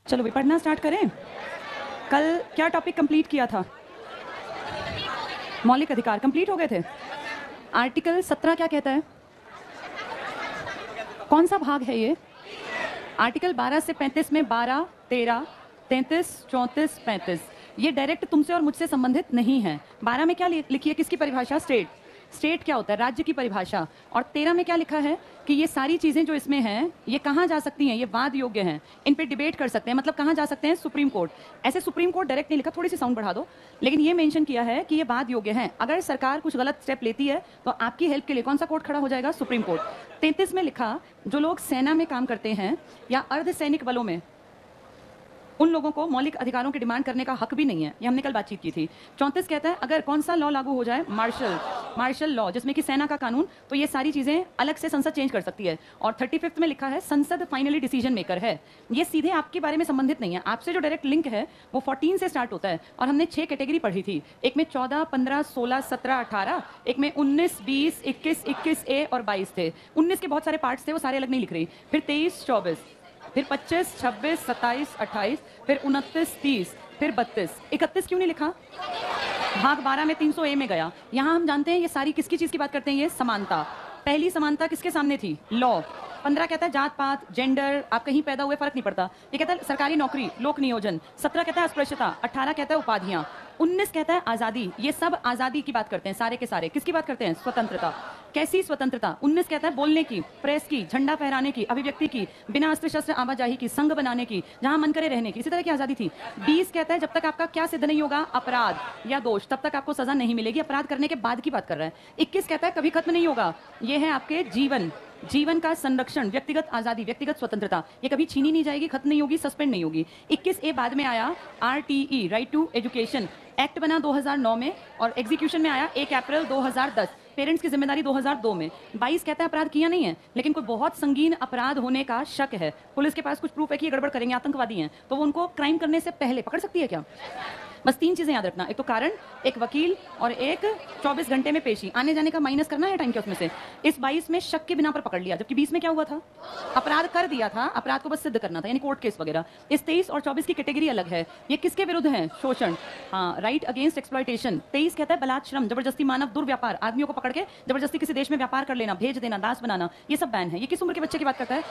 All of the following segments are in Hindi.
चलो भी पढ़ना स्टार्ट करें। कल क्या टॉपिक कंप्लीट किया था? मौलिक अधिकार कंप्लीट हो गए थे। आर्टिकल 17 क्या कहता है? कौन सा भाग है ये? आर्टिकल 12 से 35 में 12, 13, 33, 34, 35 ये डायरेक्ट तुमसे और मुझसे संबंधित नहीं है। 12 में क्या लिखी है? किसकी परिभाषा? स्टेट। स्टेट क्या होता है? राज्य की परिभाषा। और 13 में क्या लिखा है कि ये सारी चीजें जो इसमें हैं ये कहाँ जा सकती हैं? ये वाद योग्य हैं, इन पे डिबेट कर सकते हैं। मतलब कहाँ जा सकते हैं? Supreme court. ऐसे सुप्रीम कोर्ट डायरेक्ट नहीं लिखा, थोड़ी सी साउंड बढ़ा दो, लेकिन ये मेंशन किया है कि ये वाद योग्य हैं। अगर सरकार कुछ गलत स्टेप लेती है तो आपकी हेल्प के लिए कौन सा कोर्ट खड़ा हो जाएगा? Supreme court. 33 में लिखा जो लोग सेना में काम करते हैं या अर्धसैनिक बलों में, उन लोगों को मौलिक अधिकारों की डिमांड करने का हक भी नहीं है। ये हमने कल बातचीत की थी। 34 कहता है अगर कौन सा लॉ लागू हो जाए? मार्शल लॉ, जिसमें कि सेना का कानून, तो ये सारी चीजें अलग से संसद चेंज कर सकती है। और 35 में लिखा है संसद फाइनली डिसीजन मेकर है। ये सीधे आपके बारे में संबंधित नहीं है। आपसे जो डायरेक्ट लिंक है वो 14 से स्टार्ट होता है। और हमने 6 कैटेगरी पढ़ी थी। एक में 14, 15, 16, 17, 18, एक में 19, 20, 21, 21A और 22 थे। 19 के बहुत सारे पार्ट्स थे, वो सारे अलग नहीं लिख रही। फिर 23, 24, फिर 25, 26, 27, 28, फिर 29, 30, फिर 32, 31 क्यों नहीं लिखा? भाग 12 में 300A में गया। यहाँ हम जानते हैं ये सारी किसकी चीज की बात करते हैं? ये समानता। पहली समानता किसके सामने थी? लॉ। 15 कहता है जात पात, जेंडर, आप कहीं पैदा हुए फर्क नहीं पड़ता। ये कहता है सरकारी नौकरी, लोक नियोजन। 17 कहता है अस्पृश्यता। 18 कहता है उपाधियां। 19 कहता है आजादी। ये सब आजादी की बात करते हैं, सारे के सारे किसकी बात करते हैं? स्वतंत्रता। कैसी स्वतंत्रता? 19 कहता है बोलने की, प्रेस की, झंडा फहराने की, अभिव्यक्ति की, बिना अस्त्र शस्त्र आवाजाही की, संघ बनाने की, जहां मन करे रहने की, इसी तरह की आजादी थी। 20 कहता है जब तक आपका क्या सिद्ध नहीं होगा? अपराध या दोष, तब तक आपको सजा नहीं मिलेगी। अपराध करने के बाद की बात कर रहा है। 21 कहता है कभी खत्म नहीं होगा। ये है आपके जीवन का संरक्षण, व्यक्तिगत आजादी, व्यक्तिगत स्वतंत्रता, ये कभी छीनी नहीं जाएगी, खत्म नहीं होगी, सस्पेंड नहीं होगी। 21A बाद में आया RTE, right to education act बना 2009 में, और एग्जीक्यूशन में आया 1 अप्रैल 2010। पेरेंट्स की जिम्मेदारी 2002 में। 22 कहता है अपराध किया नहीं है, लेकिन कोई बहुत संगीन अपराध होने का शक है, पुलिस के पास कुछ प्रूफ है कि ये गड़बड़ करेंगे, आतंकवादी हैं, तो वो उनको क्राइम करने से पहले पकड़ सकती है क्या? बस 3 चीजें याद रखना, एक तो कारण, एक वकील और एक 24 घंटे में पेशी। आने जाने का माइनस करना है टाइम के उसमें से। इस 22 में शक के बिना पर पकड़ लिया, जबकि 20 में क्या हुआ था? अपराध कर दिया था, अपराध को बस सिद्ध करना था, यानी कोर्ट केस वगैरह। इस 23 और 24 की कैटेगरी अलग है। ये किसके विरुद्ध है? शोषण, हाँ, राइट अगेंस्ट एक्सप्लॉयटेशन। 23 कहता है बलात् श्रम, जबरदस्ती मानव दुर्व्यापार, आदमियों को पकड़ के जबरदस्ती किसी देश में व्यापार कर लेना, भेज देना, दास बनाना, ये सब बैन है। ये किस उम्र के बच्चे की बात करता है?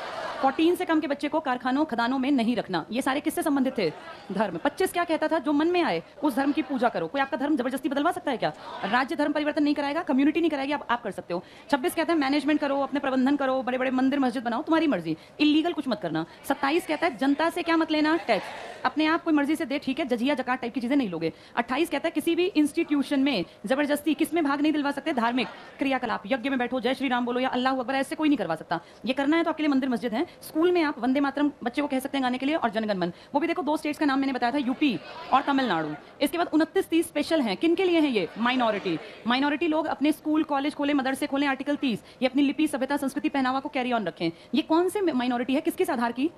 14 से कम के बच्चे को कारखानों खदानों में नहीं रखना। ये सारे किससे संबंधित थे? धर्म। 25 क्या कहता था? जो मन में आए उस धर्म की पूजा करो। कोई आपका धर्म जबरदस्ती बदलवा सकता है क्या? राज्य धर्म परिवर्तन नहीं कराएगा, कम्युनिटी नहीं कराएगी, आप कर सकते हो। 26 कहता है मैनेजमेंट करो, अपने प्रबंधन करो, बड़े बड़े मंदिर मस्जिद बनाओ, तुम्हारी मर्जी, इलीगल कुछ मत करना। 27 कहता है जनता से क्या मत लेना? टैक्स। अपने आप कोई मर्जी से दे, ठीक है, जजिया जकात टाइप की चीजें नहीं लोगे। 28 कहता है किसी भी इंस्टीट्यूशन में जबरदस्ती किसमें भाग नहीं दिलवा सकते? धार्मिक क्रियाकलाप, यज्ञ में बैठो, जय श्री राम बोलो या अल्लाह अकबर, ऐसे कोई नहीं करवा सकता। ये करना है तो आपके लिए मंदिर मस्जिद है। स्कूल में आप वंदे मातरम बच्चे को कह सकते हैं गाने के लिए, और जनगण मन। वो भी देखो 2 स्टेट्स का नाम मैंने बताया था, यूपी और तमिलनाडु। इसके बाद 29, 30 स्पेशल है। किन के लिए है ये? माइनॉरिटी लोग अपने स्कूल कॉलेज खोले, मदरसे खोले। आर्टिकल 30, ये अपनी लिपि, सभ्यता, संस्कृति, पहनावा को कैरी ऑन रखें। ये कौन से माइनॉरिटी है? किस आधार की?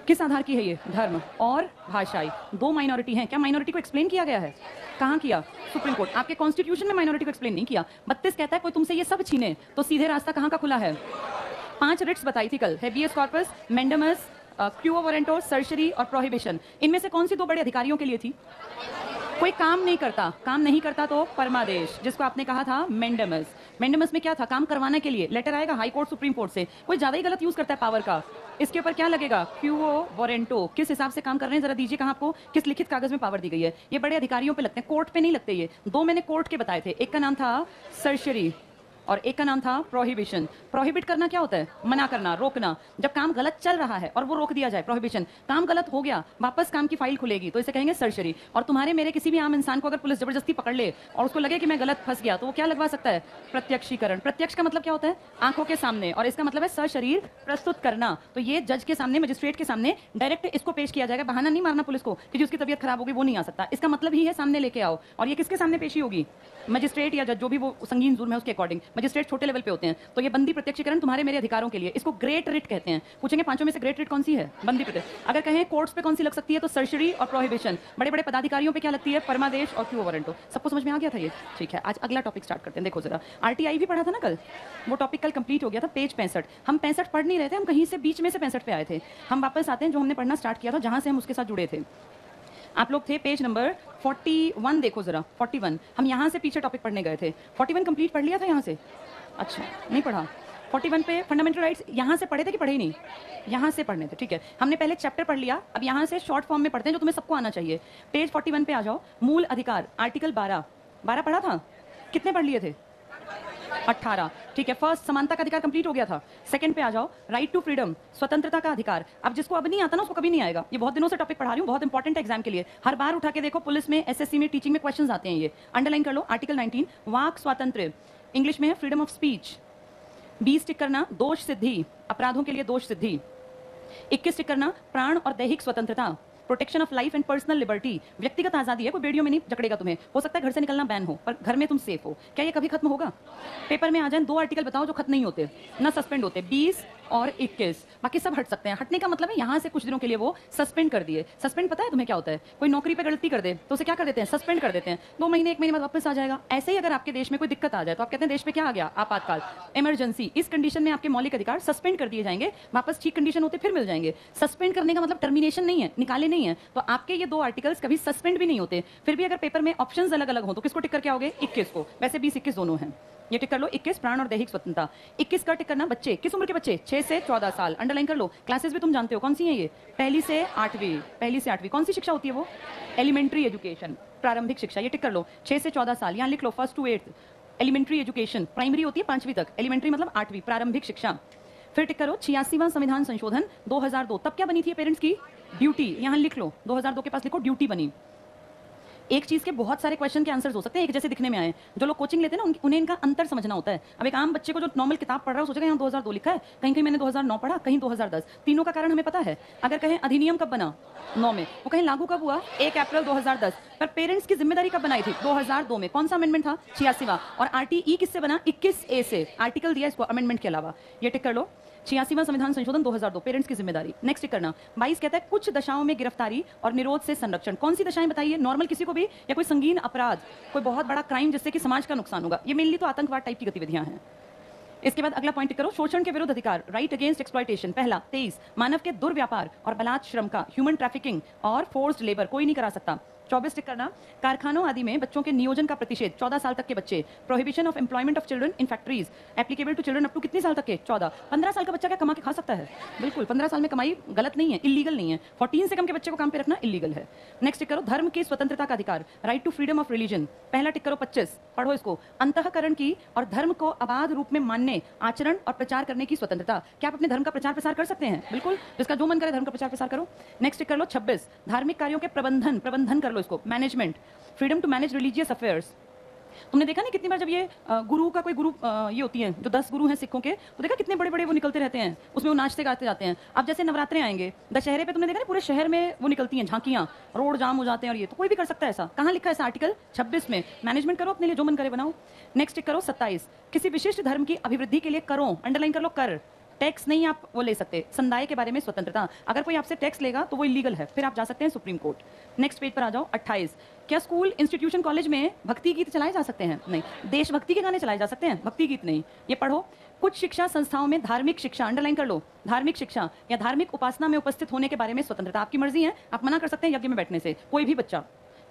किस आधार की है ये? धर्म और भाषाई। 2 माइनॉरिटी हैं। क्या माइनॉरिटी को एक्सप्लेन किया गया है? कहाँ किया? Supreme court. आपके कॉन्स्टिट्यूशन में माइनॉरिटी को एक्सप्लेन नहीं किया। 32 कहता है कोई तुमसे ये सब छीने तो सीधे रास्ता कहाँ का खुला है? 5 रिट्स बताई थी कल, habeas corpus, मेंडेमस, quo warranto, surgery और प्रोहिबिशन। इनमें से कौन सी 2 बड़े अधिकारियों के लिए थी? कोई काम नहीं करता तो परमादेश, जिसको आपने कहा था मेंडेमस में क्या था? काम करवाने के लिए लेटर आएगा हाई कोर्ट, सुप्रीम कोर्ट से। कोई ज्यादा ही गलत यूज करता है पावर का, इसके ऊपर क्या लगेगा? क्यूओ वारंटो। किस हिसाब से काम कर रहे हैं जरा दीजिए, कहाँ आपको किस लिखित कागज में पावर दी गई है? ये बड़े अधिकारियों पे लगते हैं, कोर्ट पे नहीं लगते। ये 2 मैंने कोर्ट के बताए थे। एक का नाम था सर्जरी और एक का नाम था प्रोहिबिशन। प्रोहिबिट करना क्या होता है? मना करना, रोकना। जब काम गलत चल रहा है और वो रोक दिया जाए, प्रोहिबिशन। काम गलत हो गया, वापस काम की फाइल खुलेगी, तो इसे कहेंगे सर्जरी। और तुम्हारे मेरे किसी भी आम इंसान को अगर पुलिस जबरदस्ती पकड़ ले और उसको लगे कि मैं गलत फंस गया, तो वो क्या लगवा सकता है? प्रत्यक्षीकरण। प्रत्यक्ष का मतलब क्या होता है? आंखों के सामने, और इसका मतलब है सशरीर प्रस्तुत करना। तो ये जज के सामने, मजिस्ट्रेट के सामने डायरेक्ट इसको पेश किया जाएगा। बहाना नहीं मारना पुलिस को कि जिसकी तबीयत खराब होगी वो नहीं आ सकता। इसका मतलब ही है सामने लेके आओ। और ये किसके सामने पेशी होगी? मजिस्ट्रेट या जज, जो भी वो संगीन जुर्म है उसके अकॉर्डिंग। मजिस्ट्रेट छोटे लेवल पे होते हैं। तो ये बंदी प्रत्यक्षीकरण तुम्हारे मेरे अधिकारों के लिए, इसको ग्रेट रिट कहते हैं। पूछेंगे पांचों में से ग्रेट रिट कौन सी है? बंदी प्रत्यक्ष। अगर कहें कोर्ट्स पे कौन सी लग सकती है तो सर्जरी और प्रोहिबिशन। बड़े बड़े पदाधिकारियों पे क्या लगती है? परमादेश और क्यू वारंटो। सबको समझ में आ गया था ये? ठीक है, आज अगला टॉपिक स्टार्ट करते हैं। देखो जरा, आरटीआई भी पढ़ा था ना कल, वो टॉपिक कल कंप्लीट हो गया था। पेज 65, हम 65 पढ़ नहीं रहे थे, हम कहीं से बीच में से 65 पे आए थे। हम वापस आते हैं जो हमने पढ़ना स्टार्ट किया था, जहां से हम उसके साथ जुड़े थे। आप लोग थे पेज नंबर 41, देखो जरा 41, हम यहाँ से पीछे टॉपिक पढ़ने गए थे। 41 कंप्लीट पढ़ लिया था यहाँ से? अच्छा, नहीं पढ़ा। 41 पे फंडामेंटल राइट्स यहाँ से पढ़े थे कि पढ़े ही नहीं? यहाँ से पढ़ने थे, ठीक है। हमने पहले चैप्टर पढ़ लिया, अब यहाँ से शॉर्ट फॉर्म में पढ़ते हैं जो तुम्हें सबको आना चाहिए। पेज 41 पे आ जाओ। मूल अधिकार आर्टिकल 12 पढ़ा था? कितने पढ़ लिए थे? 18, ठीक है। फर्स्ट, समानता का अधिकार कंप्लीट हो गया था। सेकंड पे आ जाओ, राइट टू फ्रीडम, स्वतंत्रता का अधिकार। अब जिसको अब नहीं आता ना उसको कभी नहीं आएगा। ये बहुत दिनों से टॉपिक पढ़ा रही हूँ, बहुत इंपॉर्टेंट एग्जाम के लिए। हर बार उठा के देखो, पुलिस में, एसएससी में, टीचिंग में क्वेश्चंस आते हैं। ये अंडरलाइन कर लो। आर्टिकल 19, वाक स्वातंत्र्य, इंग्लिश में है फ्रीडम ऑफ स्पीच। 20 टिक करना, दोष सिद्धि, अपराधों के लिए दोष सिद्धि। 21 टिक करना, प्राण और दैहिक स्वतंत्रता, protection of life and personal liberty, व्यक्तिगत आजादी है, कोई बेड़ियों में नहीं जकड़ेगा तुम्हें। हो सकता है घर से निकलना बैन हो, पर घर में तुम सेफ हो। क्या ये कभी खत्म होगा? पेपर में आ जाए 2 आर्टिकल बताओ जो खत्म नहीं होते, ना सस्पेंड होते, 20 और 21। बाकी सब हट सकते हैं। हटने का मतलब है यहाँ से कुछ दिनों के लिए वो सस्पेंड कर दिए। सस्पेंड पता है तुम्हें क्या होता है? कोई नौकरी पे गलती कर दे तो उसे क्या कर देते हैं? सस्पेंड कर देते हैं। 2 महीने 1 महीने बाद वापस आ जाएगा। ऐसे ही अगर आपके देश में कोई दिक्कत आ जाए तो आप कहते हैं देश में क्या आ गया? आपातकाल, इमरजेंसी। इस कंडीशन में आपके मौलिक अधिकार सस्पेंड कर दिए जाएंगे, वापस ठीक कंडीशन होते फिर मिल जाएंगे। सस्पेंड करने का मतलब टर्मिनेशन नहीं है, निकाले नहीं है। तो आपके ये 2 आर्टिकल्स कभी सस्पेंड भी नहीं होते। फिर भी अगर पेपर में ऑप्शंस अलग अलग हो तो किसको टिक करके आओगे? 21 को। वैसे 20-21 दोनों हैं, ये टिक कर लो। 21 प्राण और दैहिक स्वतंत्रता। 21 का टिक करना, बच्चे, किस उम्र के बच्चे? 6 से 14 साल। अंडरलाइन कर लो। क्लासेस भी तुम जानते हो कौन सी हैं ये? पहली से 8वीं। पहली से 8वीं कौन सी शिक्षा होती है वो? एलिमेंट्री एजुकेशन, प्रारंभिक शिक्षा। ये टिक कर लो। 6 से 14 साल, यहाँ लिख लो 1st to 8th। Elementary education, primary होती है 5वीं तक, एलिमेंट्री मतलब 8वीं, प्रारंभिक शिक्षा। फिर टिक करो 86वां संविधान संशोधन 2002। तब क्या बनी थी पेरेंट्स की? ड्यूटी। यहाँ लिख लो, 2002 के पास लिखो ड्यूटी बनी। एक चीज के बहुत सारे क्वेश्चन के आंसर्स हो सकते हैं एक जैसे दिखने में आए। जो लोग कोचिंग लेते हैं ना उन्हें इनका अंतर समझना होता है। अब एक आम बच्चे को जो नॉर्मल किताब पढ़ रहा है सोचेगा यहाँ 2002 लिखा है, कहीं कहीं मैंने 2009 पढ़ा, कहीं 2010। तीनों का कारण हमें पता है। अगर कहें अधिनियम कब बना? 9 में। वो कहीं लागू कब हुआ? 1 अप्रैल 2010। पर पेरेंट्स की जिम्मेदारी कब बनाई थी? 2002 में। कौन सा अमेंडमेंट था? 86वां। और आरटीई किससे बना? 21A से। आर्टिकल दिया इसको अमेंडमेंट के अलावा। ये टिक कर लो। 86वां संविधान संशोधन 2002, पेरेंट्स की जिम्मेदारी। नेक्स्ट टिक करना। 22 कहता है कुछ दशाओं में गिरफ्तारी और निरोध से संरक्षण। कौन सी दशाएं बताइए? नॉर्मल किसी को भी, या कोई संगीन अपराध, कोई बहुत बड़ा क्राइम जिससे कि समाज का नुकसान होगा। ये मेनली तो आतंकवाद टाइप की गतिविधियां हैं। इसके बाद अगला पॉइंट करो, शोषण के विरुद्ध अधिकार, राइट अगेंस्ट एक्सप्लॉयटेशन। पहला 23, मानव के दुर्व्यापार और बलात् श्रम का, ह्यूमन ट्रैफिकिंग और फोर्स्ड लेबर, कोई नहीं करा सकता। 24 टिक करना, कारखानों आदि में बच्चों के नियोजन का प्रतिषेध, 14 साल तक के बच्चे। Prohibition of employment of children in factories, applicable to children up to कितने साल तक के? 14। 15 साल का बच्चा क्या कमा के खा सकता है? बिल्कुल, 15 साल में कमाई गलत नहीं है, इलीगल नहीं है। 14 से कम के बच्चे को काम पे रखना इलीगल है। नेक्स्ट टिक करो, धर्म की स्वतंत्रता का अधिकार, right to freedom of religion. पहला टिक करो 25, पढ़ो इसको। अंतःकरण की और धर्म को अबाध रूप में मानने, आचरण और प्रचार करने की स्वतंत्रता। क्या आप अपने धर्म का प्रचार प्रसार कर सकते हैं? बिल्कुल, जिसका जो मन करे धर्म का प्रचार प्रसार करो। नेक्स्ट टिक कर लो 26, धार्मिक कार्यों के प्रबंधन कर लो इसको, management, freedom to manage religious affairs. तुमने देखा नहीं कितनी बार जब ये गुरु का कोई गुरु ये होती है जो 10 गुरु हैं सिखों के, तो देखा कितने बड़े बड़े वो निकलते रहते हैं, उसमें वो नाचते गाते जाते हैं। अब जैसे नवरात्रे आएंगे, दशहरे पे तुमने देखा ना पूरे शहर में वो निकलती हैं झांकियां, रोड जाम हो जाते हैं। और ये तो कोई भी कर सकता है ऐसा। कहाँ लिखा है ऐसा? आर्टिकल 26 में। मैनेजमेंट करो अपने लिए, जो मन करे बनाओ। नेक्स्ट करो 27, किसी विशिष्ट धर्म की अभिवृद्धि के लिए करो, अंडरलाइन कर लो, कर। टैक्स नहीं आप वो ले सकते। संदाय के बारे में स्वतंत्रता, अगर कोई आपसे टैक्स लेगा तो वो इलीगल है, फिर आप जा सकते हैं सुप्रीम कोर्ट। नेक्स्ट पेज पर आ जाओ 28, क्या स्कूल इंस्टीट्यूशन कॉलेज में भक्ति गीत चलाए जा सकते हैं? नहीं। देशभक्ति के गाने चलाए जा सकते हैं, भक्ति गीत नहीं। ये पढ़ो, कुछ शिक्षा संस्थाओं में धार्मिक शिक्षा, अंडरलाइन कर लो, धार्मिक शिक्षा या धार्मिक उपासना में उपस्थित होने के बारे में स्वतंत्रता। आपकी मर्जी है, आप मना कर सकते हैं यज्ञ में बैठने से, कोई भी बच्चा।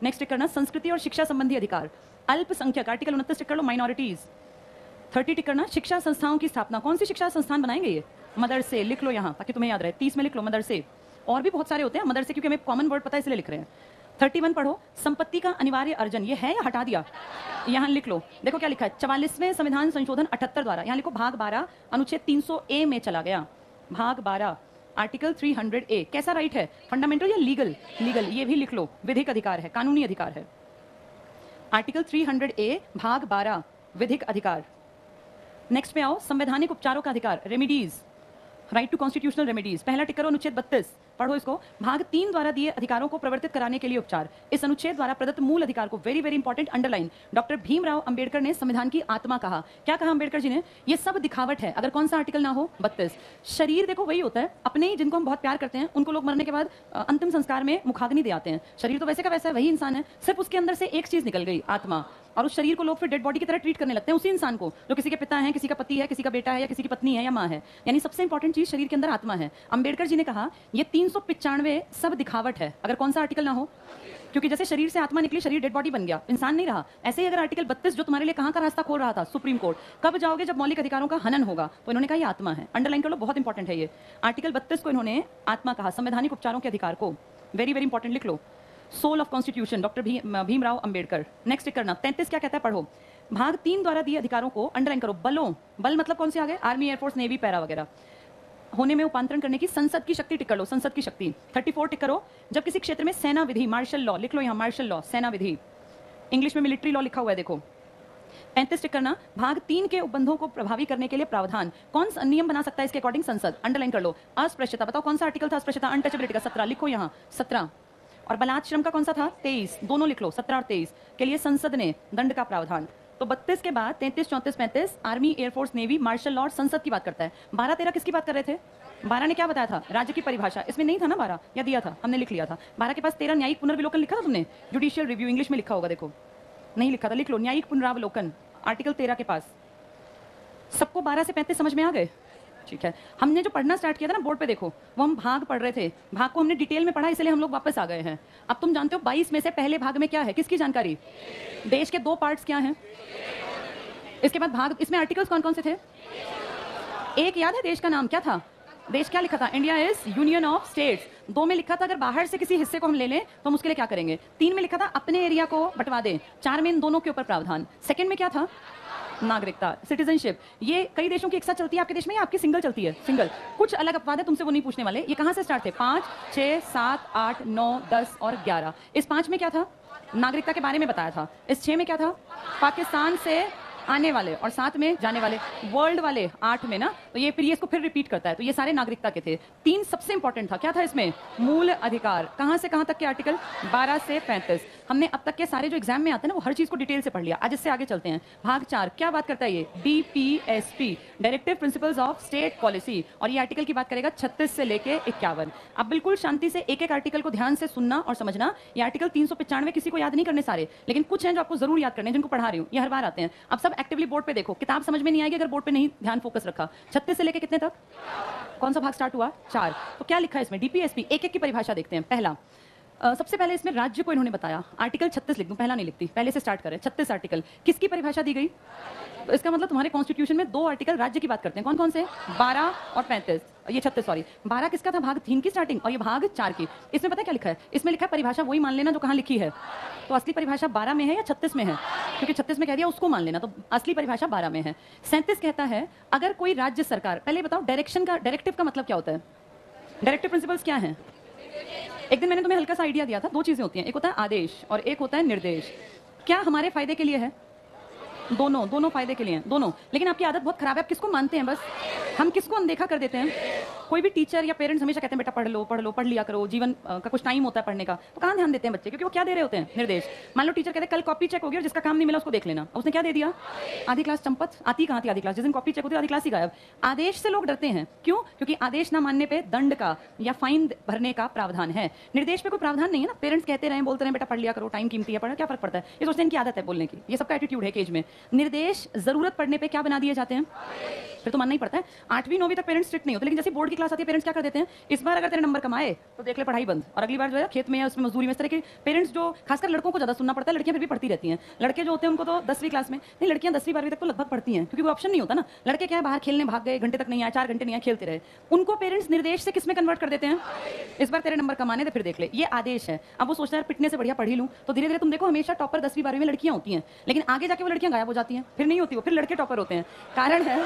नेक्स्ट टिक करना, संस्कृति और शिक्षा संबंधी अधिकार, अल्पसंख्यक, आर्टिकल 29 टिक कर लो, माइनॉरिटीज। 30 टिक करना, शिक्षा संस्थाओं की स्थापना। कौन सी शिक्षा संस्थान बनाएंगे? ये मदरसे, लिख लो यहाँ ताकि तुम्हें याद रहे। 30 में लिख लो मदरसे, और भी बहुत सारे होते हैं मदरसे, क्योंकि हमें कॉमन वर्ड पता है इसलिए लिख रहे हैं। 31 पढ़ो, संपत्ति का अनिवार्य अर्जन, ये है या हटा दिया? यहाँ लिख लो, देखो क्या लिखा है, 44वें संविधान संशोधन 78 द्वारा, यहाँ लिखो भाग 12 अनुच्छेद 300A में चला गया। भाग 12 आर्टिकल 300A कैसा राइट है? फंडामेंटल या लीगल? लीगल। ये भी लिख लो, विधिक अधिकार है, कानूनी अधिकार है। आर्टिकल 300A भाग 12 विधिक अधिकार। नेक्स्ट पे आओ, संवैधानिक उपचारों का अधिकार, remedies. Right to constitutional remedies, पहला टिक करो अनुच्छेद 32, पढ़ो इसको। भाग 3 द्वारा दिए अधिकारों को प्रवर्तित कराने के लिए उपचार। इस अनुच्छेद द्वारा प्रदत्त मूल अधिकार को, very very important, underline, doctor Bhimrao Ambedkar ने संविधान की आत्मा कहा। क्या कहा अंबेडकर जी ने? ये सब दिखावट है अगर कौन सा आर्टिकल ना हो, 32। शरीर देखो वही होता है, अपने ही जिनको हम बहुत प्यार करते हैं उनको लोग मरने के बाद अंतिम संस्कार में मुखाग्नि दे आते हैं। शरीर तो वैसे का वैसा है, वही इंसान है, सिर्फ उसके अंदर से एक चीज निकल गई, आत्मा, और उस शरीर को लोग फिर डेड बॉडी की तरह ट्रीट करने लगते हैं उसी इंसान को, जो किसी के पिता है, किसी का पति है, किसी का बेटा है, या किसी की पत्नी है या माँ है। यानी सबसे इंपॉर्टेंट चीज शरीर के अंदर आत्मा है। अंबेडकर जी ने कहा ये 395 सब दिखावट है अगर कौन सा आर्टिकल ना हो, क्योंकि जैसे शरीर से आत्मा निकली, शरीर डेड बॉडी बन गया, इंसान नहीं रहा। ऐसे ही अगर आर्टिकल 32 जो तुम्हारे लिए कहां का रास्ता खोल रहा था, सुप्रीम कोर्ट, कब जाओगे? जब मौलिक अधिकारों का हनन होगा। तो इन्होंने कहा ये आत्मा है, अंडरलाइन कर लो, बहुत इंपॉर्टेंट है ये। आर्टिकल 32 को इन्होंने आत्मा कहा, संवैधानिक उपचारों के अधिकार को, वेरी वेरी इंपॉर्टेंट, लिख लो। Soul of constitution, doctor Bhimrao Ambedkar. Next करना, 33 क्या कहता है, पढ़ो। भाग 3 द्वारा दिए अधिकारों को, अंडरलाइन करो, बलों, बल मतलब कौन से आ गए? आर्मी, एयरफोर्स, नेवी, पैरा वगैरह, होने में रूपांतरण करने की संसद की शक्ति, टिक कर लो, संसद की शक्ति। 34 टिक करो, जब किसी क्षेत्र में सेना विधि, मार्शल लॉ, लिख लो यहाँ, मार्शल लॉ, सेना विधि, इंग्लिश में मिलिट्री लॉ लिखा हुआ है देखो। 35 टिक करना, भाग 3 के उपबंधों को प्रभावी करने के लिए प्रावधान, कौन सा नियम बना सकता है इसके अकॉर्डिंग? संसद, अंडरलाइन कर लो। अस्पृश्यता, बताओ कौन सा आर्टिकल था अस्पृश्यता? अनटचेबिलिटी का 17, लिखो यहाँ 17। और बलात्श्रम का कौन सा था? 23, दोनों लिख लो, 17 और 23 के लिए संसद ने दंड का प्रावधान। तो 32 के बाद 33, 34, 35 army, air force, navy, martial law, संसद की बात करता है। 12, 13 किसकी बात कर रहे थे? 12 ने क्या बताया था? राज्य की परिभाषा। इसमें नहीं था ना 12, या दिया था? हमने लिख लिया था। 12 के पास 13 न्यायिक पुनर्विलोकन लिखा था तुमने, जुडिशियल रिव्यू, इंग्लिश में लिखा होगा देखो, नहीं लिखा था, लिख लो, न्यायिक पुनरावलोकन, आर्टिकल 13 के पास। सबको 12 से 35 समझ में आ गए? ठीक है। हमने जो पढ़ना स्टार्ट किया था ना बोर्ड पे, देखो वो हम भाग पढ़ रहे थे, भाग को हमने डिटेल में पढ़ा, इसलिए हम लोग वापस आ गए हैं। अब तुम जानते हो 22 में से पहले भाग में क्या है, किसकी जानकारी? देश के 2 पार्ट्स क्या हैं। इसके बाद भाग, इसमें आर्टिकल्स कौन कौन से थे? एक याद है देश का नाम क्या था? देश क्या लिखा था? India is union of states. 2 में लिखा था अगर बाहर से किसी हिस्से को हम ले लें तो हम उसके लिए क्या करेंगे? 3 में लिखा था अपने एरिया को बंटवा दें। 4 में इन दोनों के ऊपर प्रावधान। सेकंड में क्या था? नागरिकता, सिटीजनशिप। ये कई देशों की एक साथ चलती है, आपके देश में या आपकी सिंगल चलती है? सिंगल। कुछ अलग अपवाद है, तुमसे वो नहीं पूछने वाले। ये कहां से स्टार्ट थे? 5, 6, 7, 8, 9, 10 और 11। इस 5 में क्या था? नागरिकता के बारे में बताया था। इस 6 में क्या था? पाकिस्तान से आने वाले, और 7 में जाने वाले, वर्ल्ड वाले 8 में ना, तो ये फिर ये इसको फिर रिपीट करता है। तो ये सारे नागरिकता के थे। 3 सबसे इंपॉर्टेंट था, क्या था इसमें? मूल अधिकार। कहां से कहां तक के आर्टिकल? 12 से 35। हमने अब तक के सारे जो एग्जाम में आते हैं ना वो हर चीज को डिटेल से पढ़ लिया। आज इससे आगे चलते हैं। भाग 4 क्या बात करता है? ये DPSP, directive principles of state policy, और ये आर्टिकल की बात करेगा 36 से लेके 51। अब बिल्कुल शांति से एक एक आर्टिकल को ध्यान से सुनना और समझना। ये आर्टिकल 395 किसी को याद नहीं करने सारे, लेकिन कुछ हैं जो आपको जरूर याद करने, जिनको पढ़ा रही हूँ, ये हर बार आते हैं। अब सब एक्टिवली बोर्ड पे देखो, किताब समझ में नहीं आएगी अगर बोर्ड पे नहीं ध्यान फोकस रखा। 36 से लेके कितने तक? कौन सा भाग स्टार्ट हुआ? 4। तो क्या लिखा है इसमें? DPSP, एक एक की परिभाषा देखते हैं। पहला, सबसे पहले इसमें राज्य को इन्होंने बताया, आर्टिकल 36 लिख दूं, पहला नहीं लिखती, पहले से स्टार्ट करें। 36 आर्टिकल किसकी परिभाषा दी गई? तो इसका मतलब तुम्हारे कॉन्स्टिट्यूशन में 2 आर्टिकल राज्य की बात करते हैं। कौन कौन से? 12 और 35, ये 36 सॉरी। 12 किसका था? भाग 3 की स्टार्टिंग, और ये भाग 4 की। इसमें पता है क्या लिखा है? इसमें लिखा है परिभाषा वही मान लेना जो कहाँ लिखी है। तो असली परिभाषा 12 में है या 36 में है? क्योंकि 36 में कह दिया उसको मान लेना, तो असली परिभाषा 12 में है। 37 कहता है अगर कोई राज्य सरकार, पहले बताओ डायरेक्शन का, डायरेक्टिव का मतलब क्या होता है? डायरेक्टिव प्रिंसिपल्स क्या है? एक दिन मैंने तुम्हें हल्का सा आइडिया दिया था। 2 चीजें होती हैं, एक होता है आदेश और एक होता है निर्देश। क्या हमारे फायदे के लिए है? दोनों फायदे के लिए हैं, दोनों। लेकिन आपकी आदत बहुत खराब है, आप किसको मानते हैं? बस हम किसको अनदेखा कर देते हैं? कोई भी टीचर या पेरेंट्स हमेशा कहते हैं बेटा पढ़ लो पढ़ लिया करो, जीवन का कुछ टाइम होता है पढ़ने का। तो कहाँ ध्यान देते हैं बच्चे? क्योंकि वो क्या दे रहे होते हैं? निर्देश। मान लो टीचर कहते हैं कल कॉपी चेक होगी और जिसका काम नहीं मिला उसको देख लेना, उसने क्या दे दिया? आधी क्लास चंपत। आती कहाँ थी आधी क्लास? जिस दिन कॉपी चेक होती आधी क्लास ही गायब। आदेश से लोग डरते हैं, क्यों? क्योंकि आदेश ना मानने पे दंड का या फाइन भरने का प्रावधान है। निर्देश पे कोई प्रावधान नहीं है ना, पेरेंट्स कहते रहे बोलते रहे बेटा पढ़ लिया करो, टाइम कीमती है, पढ़ा क्या फर्क पड़ता है? ये सोचते हैं इनकी आदत है बोलने की, ये सबका एटीट्यूड है केज में। निर्देश जरूरत पड़ने पे क्या बना दिए जाते हैं? फिर तो मानना ही पड़ता है। 8वीं 9वीं तक पेरेंट्स स्ट्रिक्ट नहीं होते, लेकिन जैसे बोर्ड की क्लास आती है पेरेंट्स क्या कर देते हैं? इस बार अगर तेरे नंबर कम आए तो देख ले पढ़ाई बंद, और अगली बार जो है खेत में या उसमें मजदूरी में। इस तरह के पेरेंट्स जो खासकर लड़कों को ज्यादा सुनना पड़ता है, लड़कियां फिर भी पढ़ती रहती हैं। लड़के जो होते हैं उनको तो 10वीं क्लास में नहीं, लड़कियां 10वीं 12वीं तक तो लगभग पढ़ती हैं, क्योंकि कोई ऑप्शन नहीं होता ना। लड़के क्या है बाहर खेलने भाग गए, घंटे तक नहीं आए, 4 घंटे नहीं आए, खेलते रहे। उनको पेरेंट्स निर्देश से किसमें कन्वर्ट कर देते हैं? इस बार तेरे नंबर कम आने थे फिर देख ले, ये आदेश है। अब वो सोचता है पिटने से बढ़िया पढ़ ही लूं। तो धीरे धीरे तुम देखो हमेशा टॉपर 10वीं 12वीं में लड़कियां होती हैं, लेकिन आगे जाके वो लड़कियां गायब हो जाती हैं, फिर नहीं होती, वो फिर लड़के टॉपर होते हैं। कारण है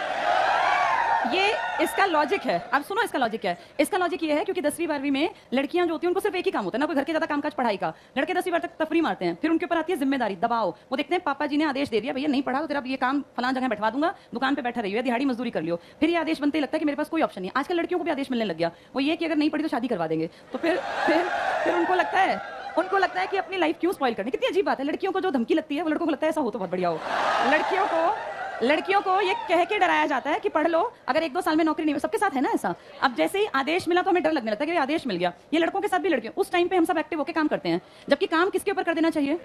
ये इसका लॉजिक है। अब सुनो इसका लॉजिक क्या है। इसका लॉजिक ये है क्योंकि 10वीं 12वीं में लड़कियां जो होती हैं उनको सिर्फ एक ही काम होता है ना, कोई घर के ज्यादा कामकाज पढ़ाई का। लड़के 10वीं बार तक तफरी मारते हैं, फिर उनके ऊपर आती है जिम्मेदारी, दबाव। वो देखते हैं पापा जी ने आदेश दे दिया, भैया नहीं पढ़ा तो तेरा ये काम फलां जगह बैठवा दूंगा, दुकान पे बैठा रहिए, दिहाड़ी मजदूरी कर लियो। फिर ये आदेश बनते ही लगता है कि मेरे पास कोई ऑप्शन नहीं। आजकल लड़कियों को भी आदेश मिलने लग गया, वो ये कि अगर नहीं पढ़ी तो शादी करवा देंगे। तो फिर उनको लगता है कि अपनी लाइफ क्यों स्पॉइल करनी। कितनी अजीब बात है, लड़कियों को जो धमकी लगती है वो लड़कों को लगता है ऐसा हो तो बहुत बढ़िया हो। लड़कियों को ये कह के डराया जाता है कि पढ़ लो, अगर 1-2 साल में नौकरी नहीं। सबके साथ है ना ऐसा। अब जैसे ही आदेश मिला तो हमें डर लगने लगता है कि आदेश मिल गया। ये लड़कों के साथ भी लड़कियों, उस टाइम पे हम सब एक्टिव होकर काम करते हैं, जबकि काम किसके ऊपर कर देना चाहिए।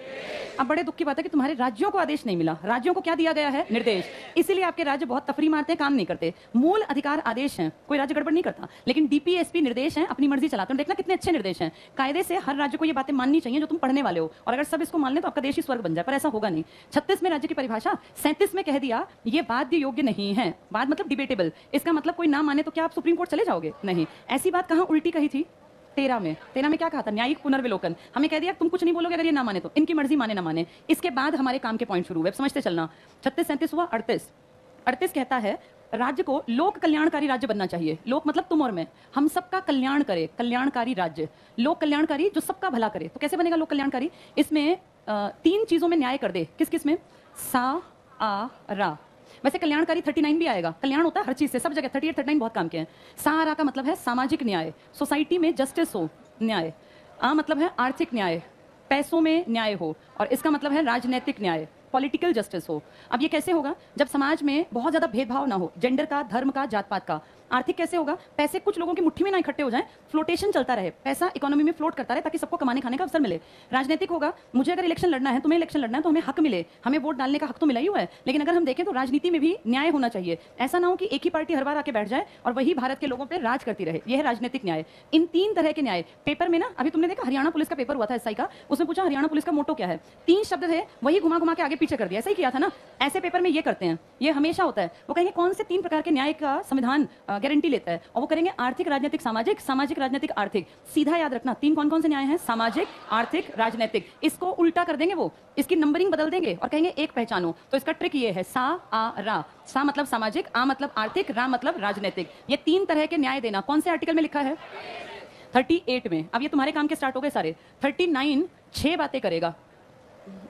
अब बड़े दुख की बात है कि तुम्हारे राज्यों को आदेश नहीं मिला। राज्यों को क्या दिया गया है, निर्देश। इसीलिए आपके राज्य बहुत तफरी मारते हैं, काम नहीं करते। मूल अधिकार आदेश हैं, कोई राज्य गड़बड़ नहीं करता, लेकिन डीपीएसपी निर्देश हैं, अपनी मर्जी चलाते हैं। देखना कितने अच्छे निर्देश हैं। कायदे से हर राज्य को ये बातें माननी चाहिए जो तुम पढ़ने वाले हो, और अगर सब इसको मान ले तो आपका देश ही स्वर्ग बन जाए, पर ऐसा होगा नहीं। 36 में राज्य की परिभाषा, 37 में कह दिया ये बात योग्य नहीं है। बात मतलब डिबेटेबल। इसका मतलब कोई ना माने तो क्या आप सुप्रीम कोर्ट चले जाओगे? नहीं। ऐसी बात कहां उल्टी कही थी? 13 में क्या कहा था? न्यायिक पुनर्विलोकन। हमें कह दिया तुम कुछ नहीं बोलोगे अगर ये ना माने तो, इनकी मर्जी माने ना माने। इसके बाद हमारे काम के पॉइंट शुरू हुए, समझते चलना। 36 37 हुआ। 38 कहता है राज्य को लोक कल्याणकारी राज्य बनना चाहिए। लोक मतलब तुम और मैं, हम सबका कल्याण करे, कल्याणकारी राज्य। लोक कल्याणकारी जो सबका भला करे। तो कैसे बनेगा लोक कल्याणकारी? इसमें 3 चीजों में न्याय कर दे। किस किस में? सा आ रा। वैसे कल्याणकारी 39 भी आएगा। कल्याण होता है हर चीज से, सब जगह। 38 39 बहुत काम के हैं। सहारा का मतलब है सामाजिक न्याय, सोसाइटी में जस्टिस हो, न्याय। मतलब है आर्थिक न्याय, पैसों में न्याय हो, और इसका मतलब है राजनीतिक न्याय, पॉलिटिकल जस्टिस हो। अब ये कैसे होगा? जब समाज में बहुत ज्यादा भेदभाव ना हो, जेंडर का, धर्म का, जात पात का। आर्थिक कैसे होगा? पैसे कुछ लोगों की मुट्ठी में ना इकट्ठे हो जाएं, फ्लोटेशन चलता रहे, पैसा इकोनॉमी में फ्लोट करता रहे ताकि सबको कमाने खाने का अवसर मिले। राजनीतिक होगा, मुझे अगर इलेक्शन लड़ना है, तुम्हें इलेक्शन लड़ना है, तो हमें हक मिले, हमें वोट डालने का हक तो मिला ही हुआ है। लेकिन अगर हम देखें तो राजनीति में भी न्याय होना चाहिए। ऐसा ना हो कि एक ही पार्टी हर बार आके बैठ जाए और वही भारत के लोगों पर राज करती रहे। यह है राजनीतिक न्याय। इन 3 तरह के न्याय पेपर में ना, अभी तुमने देखा हरियाणा पुलिस का पेपर हुआ था एसआई का, उसमें पूछा हरियाणा पुलिस का मोटो क्या है। 3 शब्द थे, वही घुमा घुमा के आगे पीछे कर दिया। ऐसा ही किया था ना। ऐसे पेपर में ये करते हैं, ये हमेशा होता है। वो कहेंगे कौन से 3 प्रकार के न्याय का संविधान गारंटी लेता है, और वो करेंगे आर्थिक, राजनीतिक, सामाजिक, सामाजिक, राजनीतिक, आर्थिक। सीधा याद रखना 3 कौन कौन से न्याय हैं? सामाजिक, आर्थिक, राजनीतिक। इसको उल्टा कर देंगे, वो इसकी नंबरिंग बदल देंगे और कहेंगे एक पहचानो। तो इसका ट्रिक ये है, सा आ रा। सा मतलब सामाजिक, आ मतलब आर्थिक, रा मतलब राजनीतिक। ये 3 तरह के न्याय देना कौन से आर्टिकल में लिखा है? 38 में। अब ये तुम्हारे काम के स्टार्ट हो गए सारे। 39 6 बातें करेगा।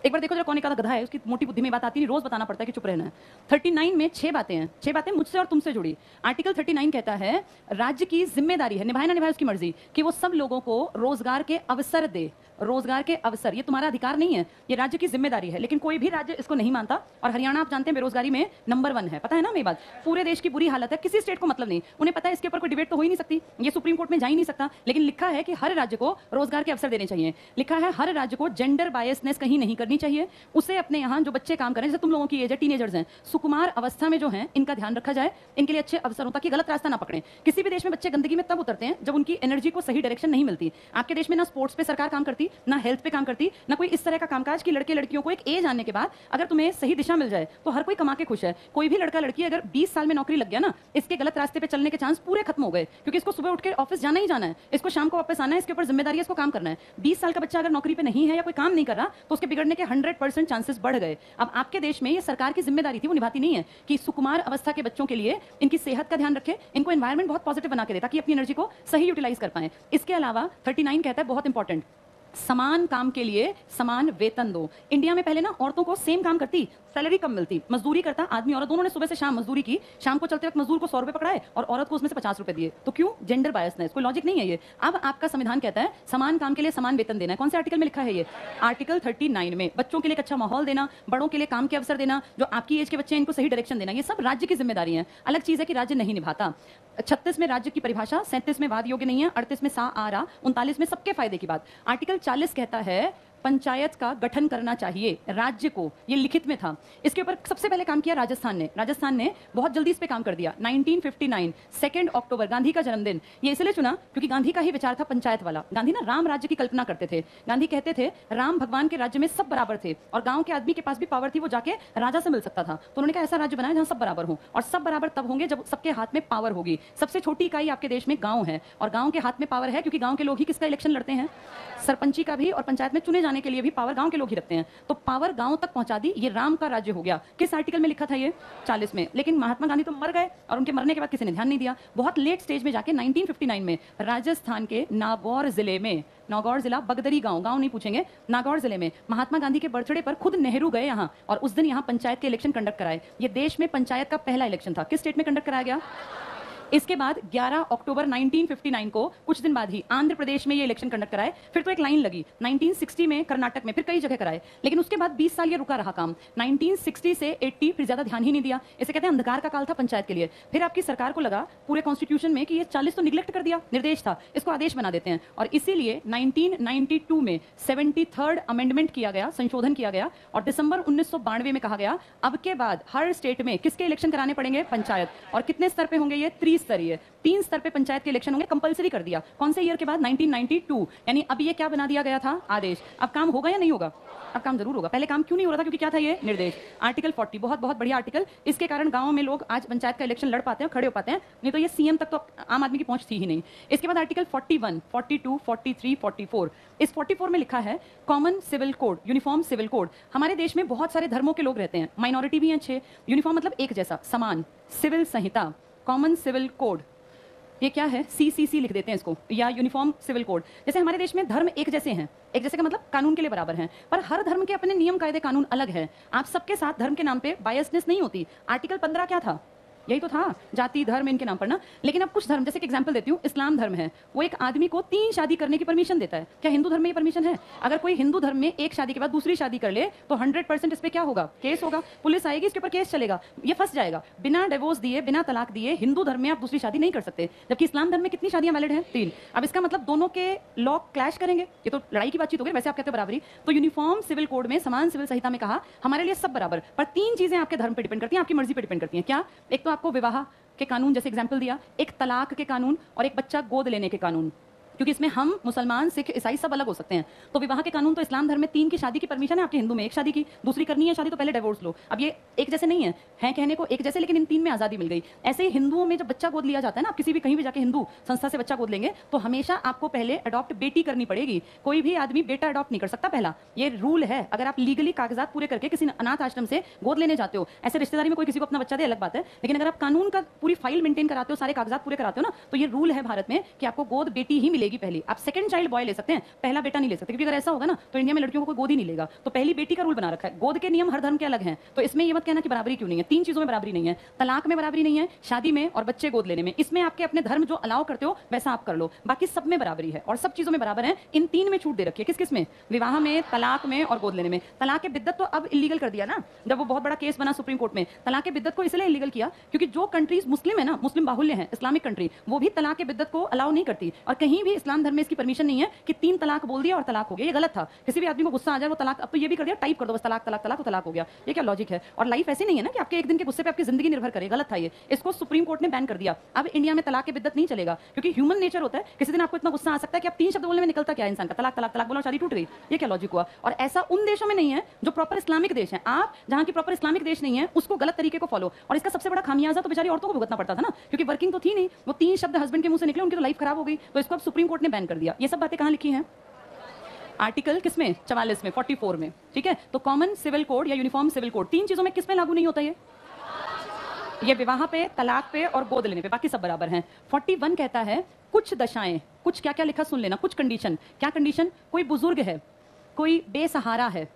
एक बार देखो जरा कौन एक आधा गधा है, उसकी मोटी बुद्धि में बात आती नहीं, रोज बताना पड़ता है कि चुप रहना है। 39 में 6 बातें हैं। 6 बातें मुझसे और तुमसे जुड़ी। आर्टिकल 39 कहता है राज्य की जिम्मेदारी है, निभाए ना निभाए उसकी मर्जी, कि वो सब लोगों को रोजगार के अवसर दे। रोजगार के अवसर, ये तुम्हारा अधिकार नहीं है, ये राज्य की जिम्मेदारी है। लेकिन कोई भी राज्य इसको नहीं मानता, और हरियाणा आप जानते हैं बेरोजगारी में नंबर 1 है। पता है ना मेरी बात? पूरे देश की बुरी हालत है, किसी स्टेट को मतलब नहीं। उन्हें पता है इसके ऊपर कोई डिबेट तो हो ही नहीं सकती, ये सुप्रीम कोर्ट में जा ही नहीं सकता। लेकिन लिखा है कि हर राज्य को रोजगार के अवसर देने चाहिए। लिखा है हर राज्य को जेंडर बायसनेस कहीं नहीं करनी चाहिए। उसे अपने यहाँ जो बच्चे काम करें, जैसे तुम लोगों की एज है, टीनेजर्स हैं, सुकुमार अवस्था में जो हैं, इनका ध्यान रखा जाए, इनके लिए अच्छे अवसर हो ताकि गलत रास्ता ना पकड़े। किसी भी देश में बच्चे गंदगी में तब उतरते हैं जब उनकी एनर्जी को सही डायरेक्शन नहीं मिलती। आपके देश में ना स्पोर्ट्स पे सरकार काम करती, ना हेल्थ पे काम करती, ना कोई इस तरह का कामकाज कि लड़के लड़कियों को एक एज आने के बाद अगर तुम्हें सही दिशा मिल जाए तो हर कोई कमा के खुश है। कोई भी लड़का लड़की अगर 20 साल में नौकरी लग गया ना, इसके गलत रास्ते पे चलने के चांस पूरे खत्म हो गए, क्योंकि इसको सुबह उठ के ऑफिस जाना ही जाना है, इसको शाम को वापस आना है, इसके ऊपर जिम्मेदारी है, इसको काम करना है। 20 साल का बच्चा अगर नौकरी पे नहीं है या कोई काम नहीं कर रहा तो उसके बिगड़ने के 100% चांसेस बढ़ गए। अब आपके देश में ये सरकार की जिम्मेदारी थी, वो निभाती नहीं है कि सुकुमार अवस्था के बच्चों के लिए इनकी सेहत का ध्यान रखे, इनको एनवायरमेंट बहुत पॉजिटिव बना के दे ताकि अपनी एनर्जी को सही यूटिलाइज कर पाए। इसके अलावा 39 कहता है बहुत इंपॉर्टेंट, समान काम के लिए समान वेतन दो। इंडिया में पहले ना औरतों को सेम काम करती सैलरी कम मिलती, मजदूरी करता आदमी औरत दोनों ने सुबह से शाम मजदूरी की, शाम को चलते वक्त मजदूर को 100 रुपए पकड़ाए और औरत को उसमें से 50 रुपए दिए। तो क्यों? जेंडर बायसनेस, कोई लॉजिक नहीं है ये। अब आपका संविधान कहता है समान काम के लिए समान वेतन देना है। कौन से आर्टिकल में लिखा है ये? आर्टिकल 39 में। बच्चों के लिए एक अच्छा माहौल देना, बड़ों के लिए काम के अवसर देना, जो आपकी एज के बच्चे हैं इनको सही डायरेक्शन देना, ये सब राज्य की जिम्मेदारी है। अलग चीज है कि राज्य नहीं निभाता। 36 में राज्य की परिभाषा, 37 में वाद योग्य नहीं है, 38 में सा आ रहा, 39 में सबके फायदे की बात। आर्टिकल 40 कहता है पंचायत का गठन करना चाहिए राज्य को, ये लिखित में था। इसके ऊपर सबसे पहले काम किया राजस्थान ने। राजस्थान ने बहुत जल्दी इस पे काम कर दिया। 1959 2 अक्टूबर, गांधी का जन्मदिन। ये इसलिए चुना क्योंकि गांधी का ही विचार था पंचायत वाला। गांधी ना राम राज्य की कल्पना करते थे। गांधी कहते थे राम भगवान के राज्य में सब बराबर थे और गांव के आदमी के पास भी पावर थी, वो जाके राजा से मिल सकता था। तो उन्होंने कहा ऐसा राज्य बनाया जहां सब बराबर हो, और सब बराबर तब होंगे जब सबके हाथ में पावर होगी। सबसे छोटी इकाई आपके देश में गांव है, और गांव के हाथ में पावर है क्योंकि गांव के लोग ही किसका इलेक्शन लड़ते हैं? सरपंची का भी और पंचायत में चुने जाने चलाने के लिए भी पावर गांव के लोग ही रखते हैं, तो पावर गांव तक पहुंचा दी, ये राम का राज्य हो गया। किस आर्टिकल में लिखा था ये? 40 में। लेकिन महात्मा गांधी तो मर गए और उनके मरने के बाद किसी ने ध्यान नहीं दिया। बहुत लेट स्टेज में जाके 1959 में राजस्थान के नागौर जिले में, नागौर जिला बगदरी गांव नहीं पूछेंगे, नागौर जिले में महात्मा गांधी के बर्थडे पर खुद नेहरू गए यहाँ और उस दिन यहाँ पंचायत के इलेक्शन कंडक्ट कराए। ये देश में पंचायत का पहला इलेक्शन था। किस स्टेट में कंडक्ट कराया गया? इसके बाद 11 अक्टूबर 1959 को कुछ दिन बाद ही आंध्र प्रदेश में ये इलेक्शन कंडक्ट कराए। फिर तो एक लाइन लगी 1960 में कर्नाटक में, फिर कई जगह कराए। लेकिन उसके बाद 20 साल ये रुका रहा काम। 1960 से 80 फिर ज्यादा ध्यान ही नहीं दिया। इसे कहते हैं अंधकार का काल था पंचायत के लिए। फिर आपकी सरकार को लगा पूरे कॉन्स्टिट्यूशन में कि ये 40 तो निगलेक्ट कर दिया, निर्देश था, इसको आदेश बना देते हैं। और इसीलिए 1992 में 73rd अमेंडमेंट किया गया, संशोधन किया गया और दिसंबर 1992 में कहा गया अब के बाद हर स्टेट में किसके इलेक्शन कराने पड़ेंगे? पंचायत। और कितने स्तर पे होंगे ये? त्रिस्तरीय, 3 स्तर पे पंचायत के इलेक्शन होंगे, कंपलसरी कर दिया। कौन से ईयर के बाद? 1992। यानी अब ये क्या बना दिया गया था? आदेश। अब काम होगा या नहीं होगा? अब काम जरूर होगा। पहले काम क्यों नहीं हो रहा था? क्योंकि क्या था ये? निर्देश। आर्टिकल 40 बहुत बहुत बढ़िया आर्टिकल। इसके कारण गांवों में लोग आज पंचायत का इलेक्शन लड़ पाते हैं, खड़े हो पाते हैं, नहीं तो ये सीएम तक तो आम आदमी की पहुंच थी ही नहीं। इसके बाद आर्टिकल 41, 42, 43, 44। इस 44 में लिखा है common civil code, uniform civil code. हमारे देश में बहुत सारे धर्मों के लोग रहते हैं, माइनॉरिटी भी हैं 6। यूनिफॉर्म मतलब एक जैसा, समान। सिविल संहिता, कॉमन सिविल कोड, ये क्या है? सीसीसी लिख देते हैं इसको, या यूनिफॉर्म सिविल कोड। जैसे हमारे देश में धर्म एक जैसे हैं, एक जैसे का मतलब कानून के लिए बराबर हैं, पर हर धर्म के अपने नियम कायदे कानून अलग है। आप सबके साथ धर्म के नाम पे बायसनेस नहीं होती। आर्टिकल 15 क्या था? यही तो था, जाति धर्म इनके नाम पर ना। लेकिन अब कुछ धर्म, जैसे कि एग्जांपल देती हूँ, इस्लाम धर्म है, वो एक आदमी को 3 शादी करने की परमिशन देता है। क्या हिंदू धर्म में ये परमिशन है? अगर कोई हिंदू धर्म में एक शादी के बाद दूसरी शादी कर ले तो 100% इस पे क्या होगा? केस होगा, पुलिस आएगी, इसके ऊपर केस चलेगा, ये फंस जाएगा। बिना डिवोर्स दिए, बिना तलाक दिए हिंदू धर्म में आप दूसरी शादी नहीं कर सकते, जबकि इस्लाम धर्म में कितनी शादियां वैलिड हैं? 3। अब इसका मतलब दोनों के लॉ क्लैश करेंगे, ये तो लड़ाई की बातचीत हो गई। वैसे आप कहते हो बराबरी, तो यूनिफॉर्म सिविल कोड में, समान सिविल संहिता में कहा हमारे लिए सब बराबर, पर 3 चीजें आपके धर्म पर डिपेंड करती हैं, आपकी मर्जी पर डिपेंड करती हैं। क्या? एक तो आपको विवाह के कानून, जैसे एग्जाम्पल दिया, एक तलाक के कानून और एक बच्चा गोद लेने के कानून, क्योंकि इसमें हम मुसलमान, सिख, ईसाई सब अलग हो सकते हैं। तो विवाह के कानून तो इस्लाम धर्म में 3 की शादी की परमिशन है, आपके हिंदू में 1 शादी की, दूसरी करनी है शादी तो पहले डिवोर्स लो। अब ये एक जैसे नहीं है, कहने को एक जैसे, लेकिन इन 3 में आजादी मिल गई। ऐसे ही हिंदुओं में जब बच्चा गोद लिया जाता है ना, आप किसी भी कहीं भी जाके हिंदू संस्था से बच्चा गोद लेंगे तो हमेशा आपको पहले अडॉप्ट बेटी करनी पड़ेगी। कोई भी आदमी बेटा अडॉप्ट नहीं कर सकता, पहला ये रूल है। अगर आप लीगली कागजात पूरे करके किसी अनाथ आश्रम से गोद लेने जाते हो, ऐसे रिश्तेदारी में कोई किसी को अपना बच्चा दे अलग बात है, लेकिन अगर आप कानून का पूरी फाइल मेंटेन कराते हो, सारे कागजात पूरे कराते हो ना, तो ये रूल है भारत में कि आपको गोद बेटी ही मिलेगी पहली। आप सेकंड चाइल्ड बॉय ले सकते हैं, पहला बेटा नहीं ले सकते, क्योंकि अगर ऐसा होगा ना तो इंडिया में लड़कियों को कोई गोद ही नहीं लेगा। तो पहली बेटी का रूल बना रखा है। गोद के नियम हर धर्म के अलग हैं, तो इसमें ये मत कहना कि बराबरी क्यों नहीं है। 3 चीजों में बराबरी नहीं है, तलाक में बराबरी नहीं है, शादी में और बच्चे गोद लेने में। इसमें आपके अपने धर्म जो अलाउ करते हो वैसा आप कर लो, बाकी सब में बराबरी है और सब चीजों में बराबर है। इन 3 में छूट दे रखी है। किस किस में? विवाह में, तलाक में और गोद लेने में। तलाक के बिद्दत तो अब इलीगल कर दिया ना, जब वो बहुत बड़ा केस बना सुप्रीम कोर्ट में। तलाक के बिद्दत को इसलिए इलीगल किया क्योंकि जो कंट्रीज मुस्लिम है ना, मुस्लिम बाहुल्य है, इस्लामिक कंट्री, वो भी तलाक के बिद्दत को अलाउ नहीं करती। और कहीं भी इस्लाम धर्म में इसकी परमिशन नहीं है कि 3 तलाक बोल दिया और तलाक हो गया। ये गलत था। किसी भी आदमी को गुस्सा आ जाए वो तलाक, अब तो ये भी कर दिया, टाइप कर दो बस तलाक तलाक तलाक तो तलाक हो गया। ये क्या लॉजिक है? और लाइफ ऐसी नहीं है ना कि आपके एक दिन के गुस्से पे आपकी जिंदगी निर्भर करे। गलत था ये, इसको सुप्रीम कोर्ट ने बैन कर दिया। अब इंडिया में तलाक के बिद्दत नहीं चलेगा, क्योंकि ह्यूमन नेचर होता है, किसी दिन आपको इतना गुस्सा आ सकता है कि आप 3 शब्द बोलने में निकलता क्या इंसान का, तलाक तलाक तलाक बोला, शादी टूट गई। ये क्या लॉजिक हुआ? और ऐसा उन देशों में नहीं है जो प्रॉपर इस्लामिक देश है। आप जहां की प्रॉपर इस्लामिक देश नहीं है उसको गलत तरीके को फॉलो, और इसका सबसे बड़ा खामियाजा तो बेचारी औरतों को भुगतना पड़ता था ना, क्योंकि वर्किंग तो थी नहीं। वो 3 शब्द हस्बैंड के मुंह से निकले, उनकी तो लाइफ खराब हो गई। तो इसको अब सुप्रीम कोर्ट ने बैन कर दिया। ये सब बातें कहां लिखी हैं? आर्टिकल किसमें? 44 में, 44 में। ठीक है, तो कॉमन सिविल कोड या यूनिफॉर्म सिविल कोड 3 चीजों में किस में लागू नहीं होता ये विवाह पे, तलाक पे और गोद लेने पे, बाकी सब बराबर हैं। 41 कहता है कुछ दशाएं, कुछ क्या क्या लिखा सुन लेना, कुछ कंडीशन। क्या कंडीशन? कोई बुजुर्ग है, कोई बेसहारा है,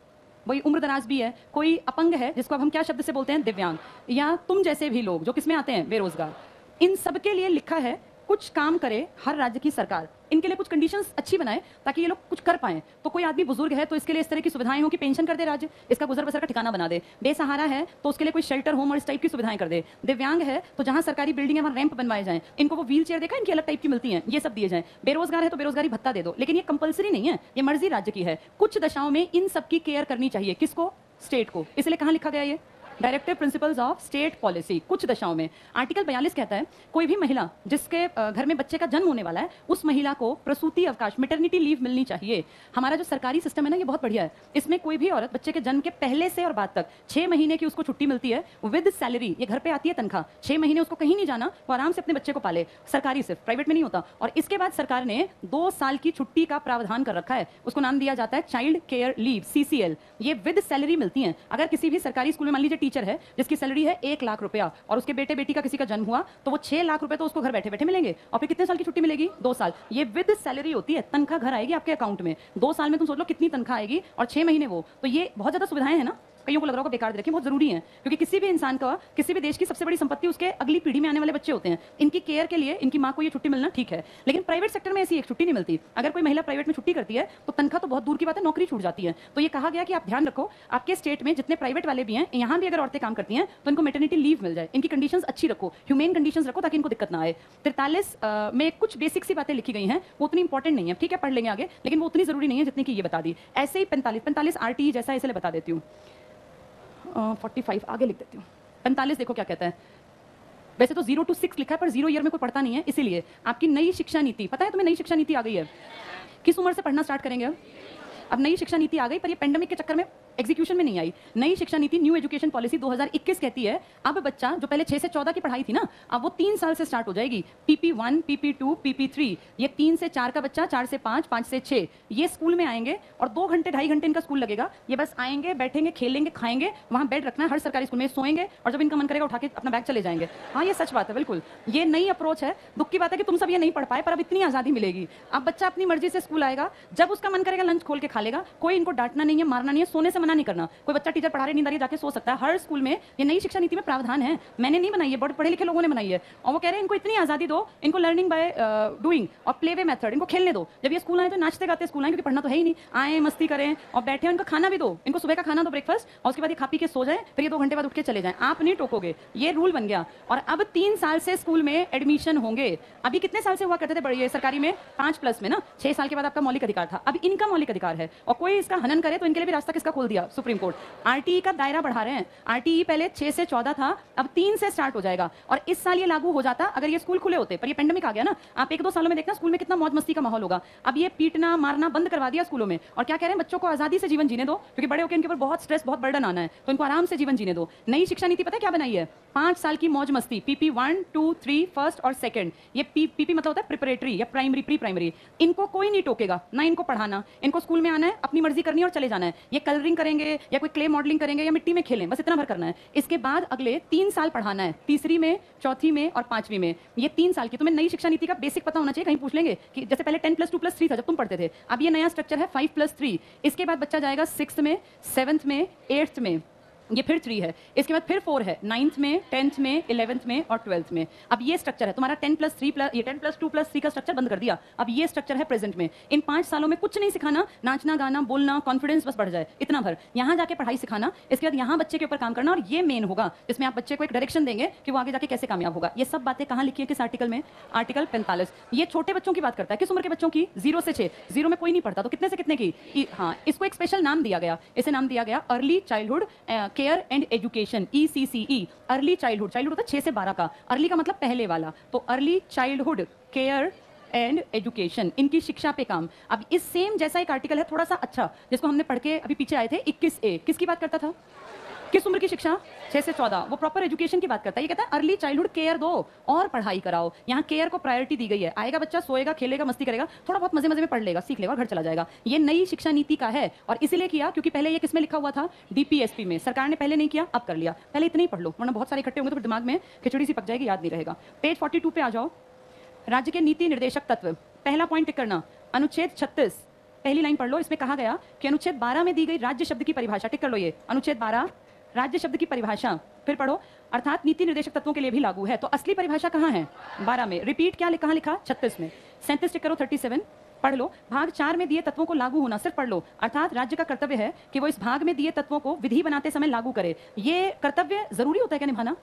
वही उम्र दराज भी है, कोई अपंग है जिसको अब हम क्या शब्द से बोलते हैं? दिव्यांग, या तुम जैसे भी लोग जो किसमें आते हैं? बेरोजगार। इन सब के लिए लिखा है कुछ काम करे हर राज्य की सरकार, इनके लिए कुछ कंडीशंस अच्छी बनाए ताकि ये लोग कुछ कर पाएं। तो कोई आदमी बुजुर्ग है तो इसके लिए इस तरह की सुविधाएं हो कि पेंशन कर दे राज्य, इसका गुजर बसर का ठिकाना बना दे। बेसहारा है तो उसके लिए कोई शेल्टर होम और इस टाइप की सुविधाएं कर दे। दिव्यांग है तो जहां सरकारी बिल्डिंग है वहां रैंप बनवाए जाएं, इनको वो व्हील चेयर देखा इनकी अलग टाइप की मिलती हैं, ये सब दिए जाएं। बेरोजगार है तो बेरोजगारी भत्ता दे दो, लेकिन ये कंपलसरी नहीं है, ये मर्जी राज्य की है। कुछ दशाओं में इन सब की केयर करनी चाहिए। किसको? स्टेट को। इसलिए कहां लिखा गया ये? Directive principles of state policy. कुछ दशाओं में आर्टिकल 42 कहता है कोई भी महिला जिसके घर में बच्चे का जन्म होने वाला है उस महिला को प्रसूति अवकाश मैटरनिटी लीव मिलनी चाहिए। हमारा जो सरकारी सिस्टम है ना ये बहुत बढ़िया है। इसमें कोई भी औरत बच्चे के जन्म के पहले से और बाद तक 6 महीने की उसको छुट्टी मिलती है विद सैलरी। ये घर पे आती है तनख्वाह, 6 महीने उसको कहीं नहीं जाना, वो आराम से अपने बच्चे को पाले। सरकारी सिर्फ, प्राइवेट में नहीं होता। और इसके बाद सरकार ने 2 साल की छुट्टी का प्रावधान कर रखा है, उसको नाम दिया जाता है चाइल्ड केयर लीव, CCL। ये विद सैलरी मिलती है। अगर किसी भी सरकारी स्कूल में मान लीजिए टीचर है जिसकी सैलरी है 1 लाख रुपया और उसके बेटे बेटी का किसी का जन्म हुआ तो वो 6 लाख रुपए तो उसको घर बैठे बैठे मिलेंगे। और फिर कितने साल की छुट्टी मिलेगी? 2 साल। ये विद सैलरी होती है, तनख्वाह घर आएगी आपके अकाउंट में। 2 साल में तुम सोच लो कितनी तनख्वाह आएगी और 6 महीने वो। तो ये बहुत ज्यादा सुविधाएं हैं ना। कईयों को लग रहा होगा बेकार दे रखी, बहुत जरूरी है क्योंकि किसी भी इंसान का, किसी भी देश की सबसे बड़ी संपत्ति उसके अगली पीढ़ी में आने वाले बच्चे होते हैं। इनकी केयर के लिए इनकी माँ को ये छुट्टी मिलना ठीक है, लेकिन प्राइवेट सेक्टर में ऐसी एक छुट्टी नहीं मिलती। अगर कोई महिला प्राइवेट में छुट्टी करती है तो तनख्वाह तो बहुत दूर की बात है, नौकरी छूट जाती है। तो ये कहा गया कि आप ध्यान रखो आपके स्टेट में जितने प्राइवेट वाले भी हैं, यहाँ भी अगर औरतें काम करती हैं तो इनको मैटरनिटी लीव मिल जाए। इनकी कंडीशंस अच्छी रखो, ह्यूमेन कंडीशंस रखो ताकि इनको दिक्कत ना आए। 43 में कुछ बेसिक सी बातें लिखी गई हैं, वो उतनी इंपॉर्टेंट नहीं है, ठीक है पढ़ लेंगे आगे, लेकिन वो उतनी जरूरी नहीं है जितनी कि ये बता दी। ऐसे ही 45 RTE जैसा, इसलिए बता देती हूँ। 45 आगे लिख देती हूँ। 45 देखो क्या कहता है। वैसे तो 0 to 6 लिखा है पर 0 ईयर में कोई पढ़ता नहीं है, इसीलिए आपकी नई शिक्षा नीति, पता है तुम्हें नई शिक्षा नीति आ गई है? किस उम्र से पढ़ना स्टार्ट करेंगे? अब नई शिक्षा नीति आ गई पर ये पेंडेमिक के चक्कर में एग्जीक्यूशन में नहीं आई। नई शिक्षा नीति न्यू एजुकेशन पॉलिसी 2021 कहती है अब बच्चा जो पहले 6 से 14 की पढ़ाई थी ना, अब वो 3 साल से स्टार्ट हो जाएगी। PP1, PP2, PP3, ये 3 से 4 का बच्चा, 4 से 5, 5 से 6 ये स्कूल में आएंगे और 2 घंटे 2.5 घंटे इनका स्कूल लगेगा। ये बस आएंगे, बैठेंगे, खेलेंगे, खाएंगे, वहाँ बेड रखना है हर सरकारी स्कूल में, सोएंगे और जब इनका मन करेगा उठा के अपना बैग चले जाएंगे। हाँ ये सच बात है, बिल्कुल ये नई अप्रोच है। दुख की बात है कि तुम सब ये नहीं पढ़ पाए, पर अब इतनी आजादी मिलेगी। अब बच्चा अपनी मर्जी से स्कूल आएगा, जब उसका मन करेगा लंच खोल के खा लेगा, कोई इनको डांटना नहीं है, मारना नहीं है, सोने से मना नहीं करना। कोई बच्चा टीचर पढ़ा रहे नींद आ रही जाके सो सकता है। हर स्कूल में ये नई शिक्षा नीति में प्रावधान है, मैंने नहीं बनाई है, बड़े पढ़े लिखे लोगों ने बनाई है। और वो कह रहे हैं इनको इतनी आजादी दो, इनको लर्निंग बाय डूइंग और प्ले वे मेथड, इनको खेलने दो। जब ये स्कूल आए तो नाचते गाते स्कूल आए, क्योंकि पढ़ना तो है ही नहीं, आए मस्ती करें और बैठे। इनको खाना भी दो, इनको सुबह का खाना दो ब्रेकफास्ट, और उसके बाद ये खा पी के सो जाए, फिर ये 2 घंटे बाद उठ के चले जाए। आप नहीं टोकोगे, ये रूल बन गया। और अब 3 साल से स्कूल में एडमिशन होंगे। अभी कितने साल से हुआ करते थे बड़े सरकारी में? 5+ में ना, 6 साल के बाद आपका मौलिक अधिकार था, अब इनका मौलिक अधिकार है। और कोई इसका हनन करे तो इनके लिए भी रास्ता किसका खोल दिया? Supreme court. RTE का दायरा बढ़ा रहे हैं। RTE पहले 6 से 14 था, अब 3 से स्टार्ट हो जाएगा। और इस साल ये लागू हो जाता अगर ये स्कूल खुले होते, पर ये पेंडेमिक आ गया ना। आप 1-2 सालों में देखना स्कूल में कितना मौज मस्ती का माहौल होगा। अब ये पीटना मारना बंद करवा दिया स्कूलों में, और क्या कह रहे हैं बच्चों को आजादी से जीवन जीने दो, क्योंकि बड़े होकर इनके ऊपर बहुत स्ट्रेस, बहुत बर्डन आना है, तो इनको आराम से जीवन जीने दो। नई शिक्षा नीति पता है क्या बनाई है? 5 साल की मौज मस्ती, PP1, 2, 3 फर्स्ट और सेकंड। ये PP मतलब होता है प्रिपरेटरी या प्राइमरी, प्री प्राइमरी। इनको कोई नहीं टोकेगा, ना इनको पढ़ाना, इनको स्कूल में आना है, अपनी मर्जी करनी है और चले जाना है। ये कलरिंग करेंगे या कोई क्ले मॉडलिंग करेंगे या मिट्टी में खेलें, बस इतना भर करना है। इसके बाद अगले 3 साल पढ़ाना है, तीसरी में, चौथी में और 5वीं में। ये 3 साल की। तुम्हें नई शिक्षा नीति का बेसिक पता होना चाहिए। कहीं पूछ लेंगे कि जैसे पहले 10+2+3 था जब तुम पढ़ते थे, अब ये नया स्ट्रक्चर है 5+3। इसके बाद बच्चा जाएगा 6th में, 7th में, 8th में, ये फिर 3 है। इसके बाद फिर 4 है, 9th में, 10th में, 11th में और 12th में। अब ये स्ट्रक्चर है तुम्हारा 10+3+, ये 10+2+3 का स्ट्रक्चर बंद कर दिया। अब ये स्ट्रक्चर है प्रेजेंट में। इन 5 सालों में कुछ नहीं सिखाना, नाचना गाना बोलना, कॉन्फिडेंस बस बढ़ जाए, इतना भर। यहाँ जाके पढ़ाई सिखाना, इसके बाद यहाँ बच्चे के ऊपर काम करना, और ये मेन होगा जिसमें आप बच्चे को एक डायरेक्शन देंगे कि वो आगे जाके कैसे कामयाब होगा। ये सब बातें कहाँ लिखी है, किस आर्टिकल में? आर्टिकल 45। ये छोटे बच्चों की बात करता है। किस उम्र के बच्चों की? 0 से 6। 0 में कोई नहीं पढ़ता तो कितने से कितने की? हाँ, इसको एक स्पेशल नाम दिया गया। इसे नाम दिया गया early childhood care and education, ECCE। Early childhood, childhood होता है 6 से 12 का, अर्ली का मतलब पहले वाला, तो early childhood care and education, इनकी शिक्षा पे काम। अब इस सेम जैसा एक आर्टिकल है थोड़ा सा अच्छा, जिसको हमने पढ़ के अभी पीछे आए थे, 21A। किसकी बात करता था? किस उम्र की शिक्षा? 6 से 14। वो प्रॉपर एजुकेशन की बात करता है। ये कहता है अर्ली चाइल्डहुड केयर दो और पढ़ाई कराओ। यहाँ केयर को प्रायोरिटी दी गई है। आएगा बच्चा, सोएगा, खेलेगा, मस्ती करेगा, थोड़ा बहुत मजे मजे में पढ़ लेगा, सीख लेगा, घर चला जाएगा। ये नई शिक्षा नीति का है, और इसलिए किया क्योंकि पहले ये किसमें लिखा हुआ था? DPSP में। सरकार ने पहले नहीं किया, अब कर लिया। पहले इतने ही पढ़ लो, वरना बहुत सारे इकट्ठे होंगे तो फिर दिमाग में खिचड़ी सी पक जाएगी, याद नहीं रहेगा। पेज 42 पे आ जाओ। राज्य के नीति निर्देशक तत्व, पहला पॉइंट टिक करना, अनुच्छेद 36 पहली लाइन पढ़ लो। इसमें कहा गया कि अनुच्छेद 12 में दी गई राज्य शब्द की परिभाषा, टिक कर लो ये, अनुच्छेद 12 राज्य शब्द की परिभाषा, फिर पढ़ो, अर्थात नीति निर्देशक तत्वों के लिए भी लागू है। तो असली परिभाषा कहाँ है? 12 में। रिपीट क्या कहाँ लिखा? 36 में। 37 टिक करो, 37 पढ़ लो। भाग 4 में दिए तत्वों को लागू होना, सिर्फ पढ़ लो। अर्थात राज्य का कर्तव्य है कि वो इस भाग में दिए तत्वों को विधि बनाते समय लागू करे। ये कर्तव्य जरूरी होता है क्या निभाना?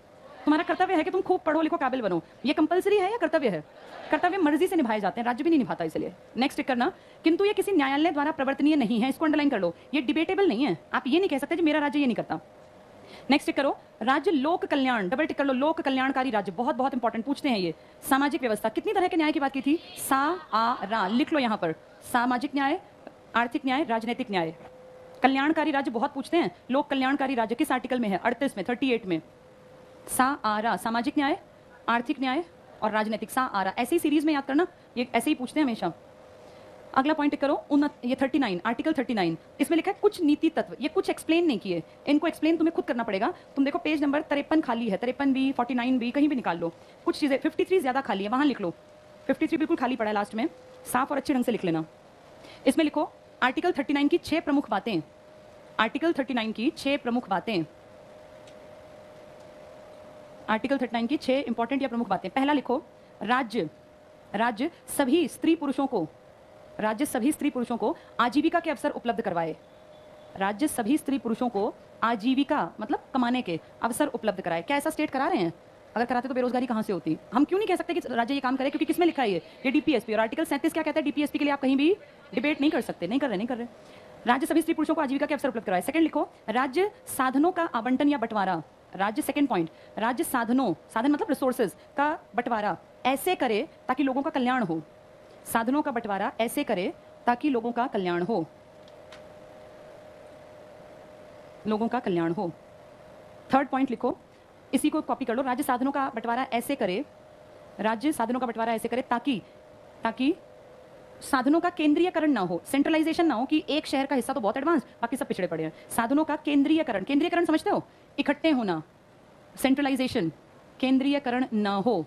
तुम्हारा कर्तव्य है कि तुम खूब पढ़ो लिखो काबिल बनो। ये कंपलसरी है या कर्तव्य है? कर्तव्य मर्जी से निभाए जाते हैं, राज्य भी नहीं निभाता इसलिए। नेक्स्ट टिक करना, किंतु ये किसी न्यायालय द्वारा प्रवर्तनीय नहीं है। इसको अंडरलाइन कर लो, ये डिबेटेबल नहीं है। आप ये नहीं कह सकते कि मेरा राज्य ये नहीं करता। नेक्स्ट टिक करो, राज्य लोक कल्याण, डबल टिक कर लो, लोक कल्याणकारी राज्य, बहुत बहुत इंपॉर्टेंट पूछते हैं ये। सामाजिक व्यवस्था, कितनी तरह के न्याय की बात की थी? सा आ रा, लिख लो यहां पर, सामाजिक न्याय, आर्थिक न्याय, राजनीतिक न्याय। कल्याणकारी राज्य बहुत पूछते हैं, लोक कल्याणकारी राज्य किस आर्टिकल में है? 38 में, 38 में। सा आ रा, सामाजिक न्याय, आर्थिक न्याय और राजनीतिक, सा आ रा, ऐसी सीरीज में याद करना, ये ऐसे ही पूछते हैं हमेशा। अगला पॉइंट टिक करो, ये 39, आर्टिकल 39, इसमें लिखा है कुछ नीति तत्व, ये कुछ एक्सप्लेन नहीं किए, इनको एक्सप्लेन तुम्हें खुद करना पड़ेगा। तुम देखो पेज नंबर 53 खाली है, 53 भी, 49 भी, कहीं भी निकाल लो। कुछ चीजें 53 ज्यादा खाली है, वहां लिख लो। 53 बिल्कुल खाली पड़ा है, लास्ट में साफ और अच्छे ढंग से लिख लेना। इसमें लिखो आर्टिकल 39 की 6 प्रमुख बातें, आर्टिकल 39 की 6 प्रमुख बातें, आर्टिकल 39 की 6 इंपॉर्टेंट या प्रमुख बातें। पहला लिखो, राज्य सभी स्त्री पुरुषों को, राज्य सभी स्त्री पुरुषों को आजीविका के अवसर उपलब्ध करवाए। राज्य सभी स्त्री पुरुषों को आजीविका मतलब कमाने के अवसर उपलब्ध कराए। क्या ऐसा स्टेट करा रहे हैं? अगर कराते तो बेरोजगारी कहां से होती? हम क्यों नहीं कह सकते कि राज्य ये काम करे? क्योंकि किसमें लिखा है ये डीपीएसपी, और आर्टिकल 37 क्या कहता है? डीपीएसपी के लिए आप कहीं भी डिबेट नहीं कर सकते, नहीं कर रहे। राज्य सभी स्त्री पुरुषों को आजीविका के अवसर उपलब्ध कराए। सेकंड लिखो, राज्य साधनों का आवंटन या बंटवारा, राज्य, सेकंड पॉइंट, राज्य साधन मतलब रिसोर्सेज का बंटवारा ऐसे करे ताकि लोगों का कल्याण हो। साधनों का बंटवारा ऐसे करे ताकि लोगों का कल्याण हो, लोगों का कल्याण हो। थर्ड पॉइंट लिखो, इसी को कॉपी कर लो, राज्य साधनों का बंटवारा ऐसे करे, राज्य साधनों का बंटवारा ऐसे करे ताकि साधनों का केंद्रीयकरण ना हो, सेंट्रलाइजेशन ना हो कि एक शहर का हिस्सा तो बहुत एडवांस, बाकी सब पिछड़े पड़े हैं। साधनों का केंद्रीयकरण समझते हो? इकट्ठे होना, सेंट्रलाइजेशन, केंद्रीयकरण ना हो।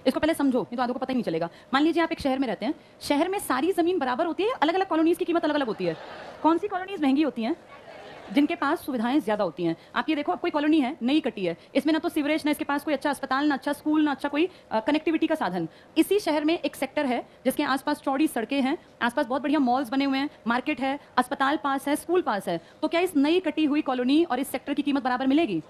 इसको पहले समझो, नहीं तो आदमी को पता ही नहीं चलेगा। मान लीजिए आप एक शहर में रहते हैं, शहर में सारी जमीन बराबर होती है, अलग अलग कॉलोनीज की कीमत अलग अलग होती है। कौन सी कॉलोनीज महंगी होती हैं? जिनके पास सुविधाएं ज्यादा होती हैं। आप ये देखो, अब कोई कॉलोनी है, नई कटी है, इसमें ना तो सीवरेज, ना इसके पास कोई अच्छा अस्पताल, ना अच्छा स्कूल, ना अच्छा कोई कनेक्टिविटी का साधन। इसी शहर में एक सेक्टर है जिसके आसपास चौड़ी सड़कें हैं, आसपास बहुत बढ़िया मॉल्स बने हुए हैं, मार्केट है, अस्पताल पास है, स्कूल पास है। तो क्या इस नई कटी हुई कॉलोनी और इस सेक्टर की कीमत बराबर मिलेगी?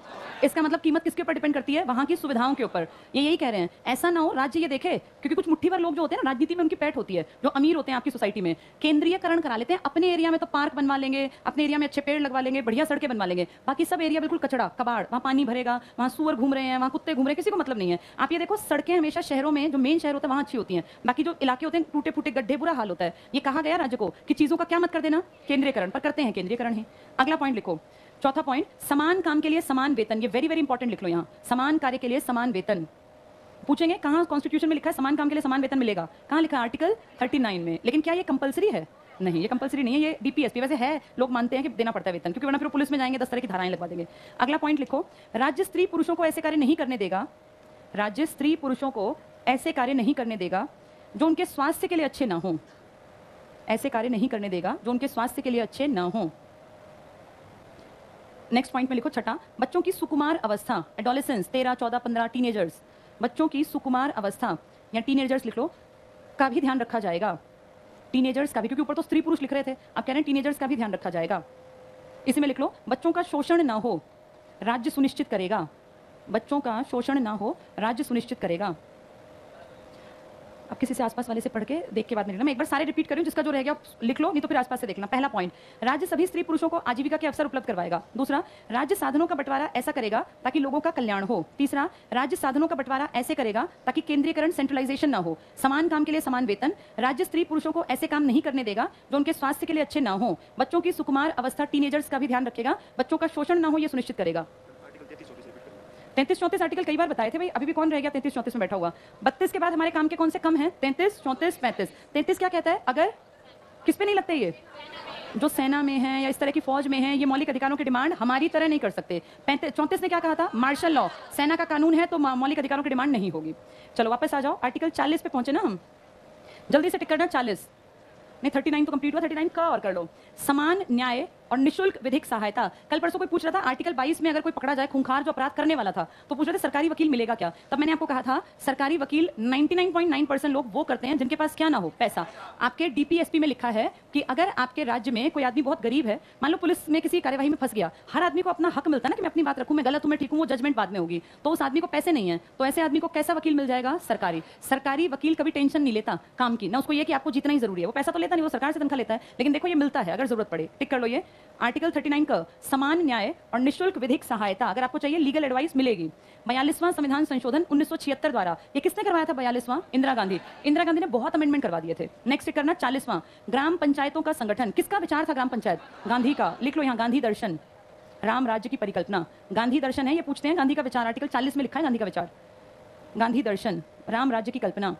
इसका मतलब कीमत किसके ऊपर डिपेंड करती है? वहां की सुविधाओं के ऊपर। ये यही कह रहे हैं, ऐसा ना हो राज्य ये देखे, क्योंकि कुछ मुट्ठी भर लोग जो होते हैं ना, राजनीति में उनकी पैठ होती है, जो अमीर होते हैं आपकी सोसाइटी में, केंद्रीयकरण करा लेते हैं। अपने एरिया में तो पार्क बनवा लेंगे, अपने एरिया में अच्छे पेड़ लगवा लेंगे, बढ़िया सड़कें बनवा लेंगे, बाकी सब एरिया बिल्कुल कचड़ा कबाड़, वहां पानी भरेगा, वहां सुअर घूम रहे हैं, वहां कुत्ते घूम रहे हैं, किसी को मतलब नहीं है। आप ये देखो, सड़कें हमेशा शहरों में, जो मेन शहर होता है वहां अच्छी होती हैं, बाकी जो इलाके होते हैं टूटे फूटे गड्ढे, बुरा हाल होता है। ये कहा गया राज्य को कि चीजों का क्या मत कर देना, केंद्रीयकरण, पर करते हैं केंद्रीयकरण ही। अगला पॉइंट लिखो, चौथा पॉइंट, समान काम के लिए समान वेतन। ये वेरी वेरी इंपॉर्टेंट लिख लो यहां, समान कार्य के लिए समान वेतन। पूछेंगे कहां कॉन्स्टिट्यूशन में लिखा है समान काम के लिए समान वेतन मिलेगा? कहां लिखा है? आर्टिकल 39 में। लेकिन क्या ये कंपलसरी है? नहीं, ये कंपलसरी नहीं है, ये डीपीएसपी वैसे है, लोग मानते हैं कि देना पड़ता है वेतन, क्योंकि वरना फिर पुलिस में जाएंगे, 10 तरह की धाराएं लगवा देंगे। अगला पॉइंट लिखो, राज्य स्त्री पुरुषों को ऐसे कार्य नहीं करने देगा, राज्य स्त्री पुरुषों को ऐसे कार्य नहीं करने देगा जो उनके स्वास्थ्य के लिए अच्छे ना हो, ऐसे कार्य नहीं करने देगा जो उनके स्वास्थ्य के लिए अच्छे ना हो। नेक्स्ट पॉइंट में लिखो, छठा, बच्चों की सुकुमार अवस्था, एडोलेसेंस, 13, 14, 15, टीनेजर्स, बच्चों की सुकुमार अवस्था या टीनेजर्स लिख लो, का भी ध्यान रखा जाएगा। टीनेजर्स का भी, क्योंकि ऊपर तो स्त्री पुरुष लिख रहे थे, आप कह रहे हैं टीनेजर्स का भी ध्यान रखा जाएगा। इसी में लिख लो, बच्चों का शोषण ना हो, राज्य सुनिश्चित करेगा, बच्चों का शोषण ना हो, राज्य सुनिश्चित करेगा। अब किसी से आसपास वाले से पढ़ के देख के बाद में लिखना, मैं एक बार सारे रिपीट कर रही हूं, जिसका जो रह गया लिख लो, नहीं तो फिर आसपास से देखना। पहला पॉइंट, राज्य सभी स्त्री पुरुषों को आजीविका के अवसर उपलब्ध करवाएगा। दूसरा, राज्य साधनों का बंटवारा ऐसा करेगा ताकि लोगों का कल्याण हो। तीसरा, राज्य साधनों का बंटवारा ऐसे करेगा ताकि केंद्रीयकरण, सेंट्रलाइजेशन ना हो। समान काम के लिए समान वेतन, राज्य स्त्री पुरुषों को ऐसे काम नहीं करने देगा जो उनके स्वास्थ्य के लिए अच्छे ना हो। बच्चों की सुकुमार अवस्था, टीनेजर्स का भी ध्यान रखेगा, बच्चों का शोषण ना हो, यह सुनिश्चित करेगा। 33, 34 आर्टिकल कई बार बताए थे भाई, अभी भी कौन रह गया 33, 34 में बैठा हुआ? 32 के बाद हमारे काम के कौन से कम हैं? 33, 34, 35। 33 क्या कहता है? अगर किस पे नहीं लगते, ये जो सेना में है या इस तरह की फौज में है, ये मौलिक अधिकारों की डिमांड हमारी तरह नहीं कर सकते। 34 ने क्या कहा था? मार्शल लॉ, सेना का कानून है तो मौलिक अधिकारों की डिमांड नहीं होगी। चलो वापस आ जाओ, आर्टिकल 40 पे पहुंचे ना हम, जल्दी से टिक करना। 40 नहीं, 39 तो कंप्लीट हुआ, 39 का और कर लो। समान न्याय और निशुल्क विधिक सहायता। कल परसों कोई पूछ रहा था आर्टिकल 22 में अगर कोई पकड़ा जाए खूंखार जो अपराध करने वाला था, तो पूछ रहे थे सरकारी वकील मिलेगा क्या? तब मैंने आपको कहा था सरकारी वकील 99.9% लोग वो करते हैं जिनके पास क्या ना हो, पैसा। आपके डीपीएसपी में लिखा है कि अगर आपके राज्य में कोई आदमी बहुत गरीब है, मान लो पुलिस में किसी कार्यवाही में फंस गया, हर आदमी को अपना हक मिलता है ना कि मैं अपनी बात रखूं, मैं गलत हूं, मैं ठीक हूं, वो जजमेंट बाद में होगी, तो उस आदमी को पैसे नहीं है, तो ऐसे आदमी को कैसा वकील मिल जाएगा? सरकारी। सरकारी वकील कभी टेंशन नहीं लेता काम की, ना उसको ये कि आपको जितना ही जरूरी है, वो पैसा तो लेता नहीं, वो सरकार से तनख्वाह लेता है, लेकिन देखो ये मिलता है अगर जरूरत पड़े। टिक कर लो ये, आर्टिकल 39 का समान न्याय और निःशुल्क विधिक सहायता अगर आपको चाहिए लीगल एडवाइस मिलेगी। 42वां संविधान संशोधन 1976 द्वारा, ये किसने करवाया था 42वां? इंदिरा गांधी। इंदिरा गांधी ने बहुत अमेंडमेंट करवा दिए थे। नेक्स्ट करना 40वां ग्राम पंचायतों का संगठन, किसका विचार था ग्राम पंचायत? गांधी का। लिख लो यहाँ गांधी दर्शन, राम राज्य की परिकल्पना, गांधी दर्शन है। ये पूछते हैं गांधी का विचार, आर्टिकल 40 में लिखा है गांधी का विचार, गांधी दर्शन, राम राज्य की कल्पना।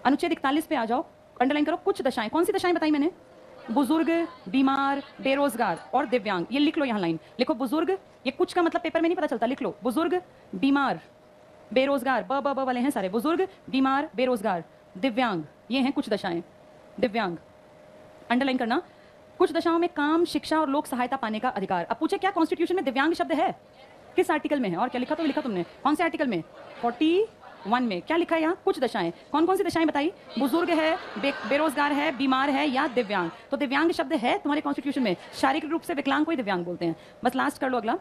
अनुच्छेद 41 पे आ जाओ, अंडरलाइन करो कुछ दशाएं। कौन सी दशाएं बताई मैंने? बुजुर्ग, बीमार, बेरोजगार और दिव्यांग। ये लिख लो यहाँ लाइन, लिखो बुजुर्ग, ये कुछ का मतलब पेपर में नहीं पता चलता, लिख लो बुजुर्ग, बीमार, बेरोजगार, ब ब ब वाले हैं सारे, बुजुर्ग, बीमार, बेरोजगार, दिव्यांग, ये हैं कुछ दशाएं। दिव्यांग अंडरलाइन करना। कुछ दशाओं में काम, शिक्षा और लोक सहायता पाने का अधिकार। अब पूछे क्या कॉन्स्टिट्यूशन में दिव्यांग शब्द है? किस आर्टिकल में है? और क्या लिखा? तो लिखा तुमने, कौन से आर्टिकल में? 41 में। क्या लिखा है यहाँ? कुछ दशाएं। कौन कौन सी दशाएं बताई? बुजुर्ग है, बेरोजगार है, बीमार है या दिव्यांग। तो दिव्यांग शब्द है तुम्हारे कॉन्स्टिट्यूशन में। शारीरिक रूप से विकलांग को ही दिव्यांग बोलते हैं। बस लास्ट कर लो अगला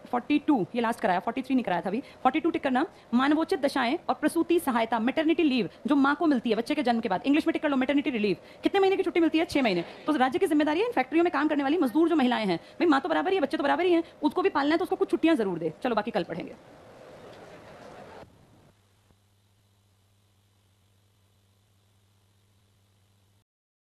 42, ये लास्ट कराया, 43 नहीं कराया था अभी। 42 टिक करना। मानवोचित दशाएं और प्रसूति सहायता, मैटरनिटी लीव, जो माँ को मिलती है बच्चे के जन्म के बाद, इंग्लिश में टिक कर लो मैटरनिटी रिलीव। कितने महीने की छुट्टी मिलती है? 6 महीने। तो राज्य की जिम्मेदारी है इन फैक्ट्रियों में काम करने वाली मजदूर जो महिलाएं हैं, भाई माँ तो बराबर ही है, बच्चे तो बराबर ही हैं, उसको भी पालना है तो उसको कुछ छुट्टियां जरूर दे। चलो बाकी कल पढ़ेंगे।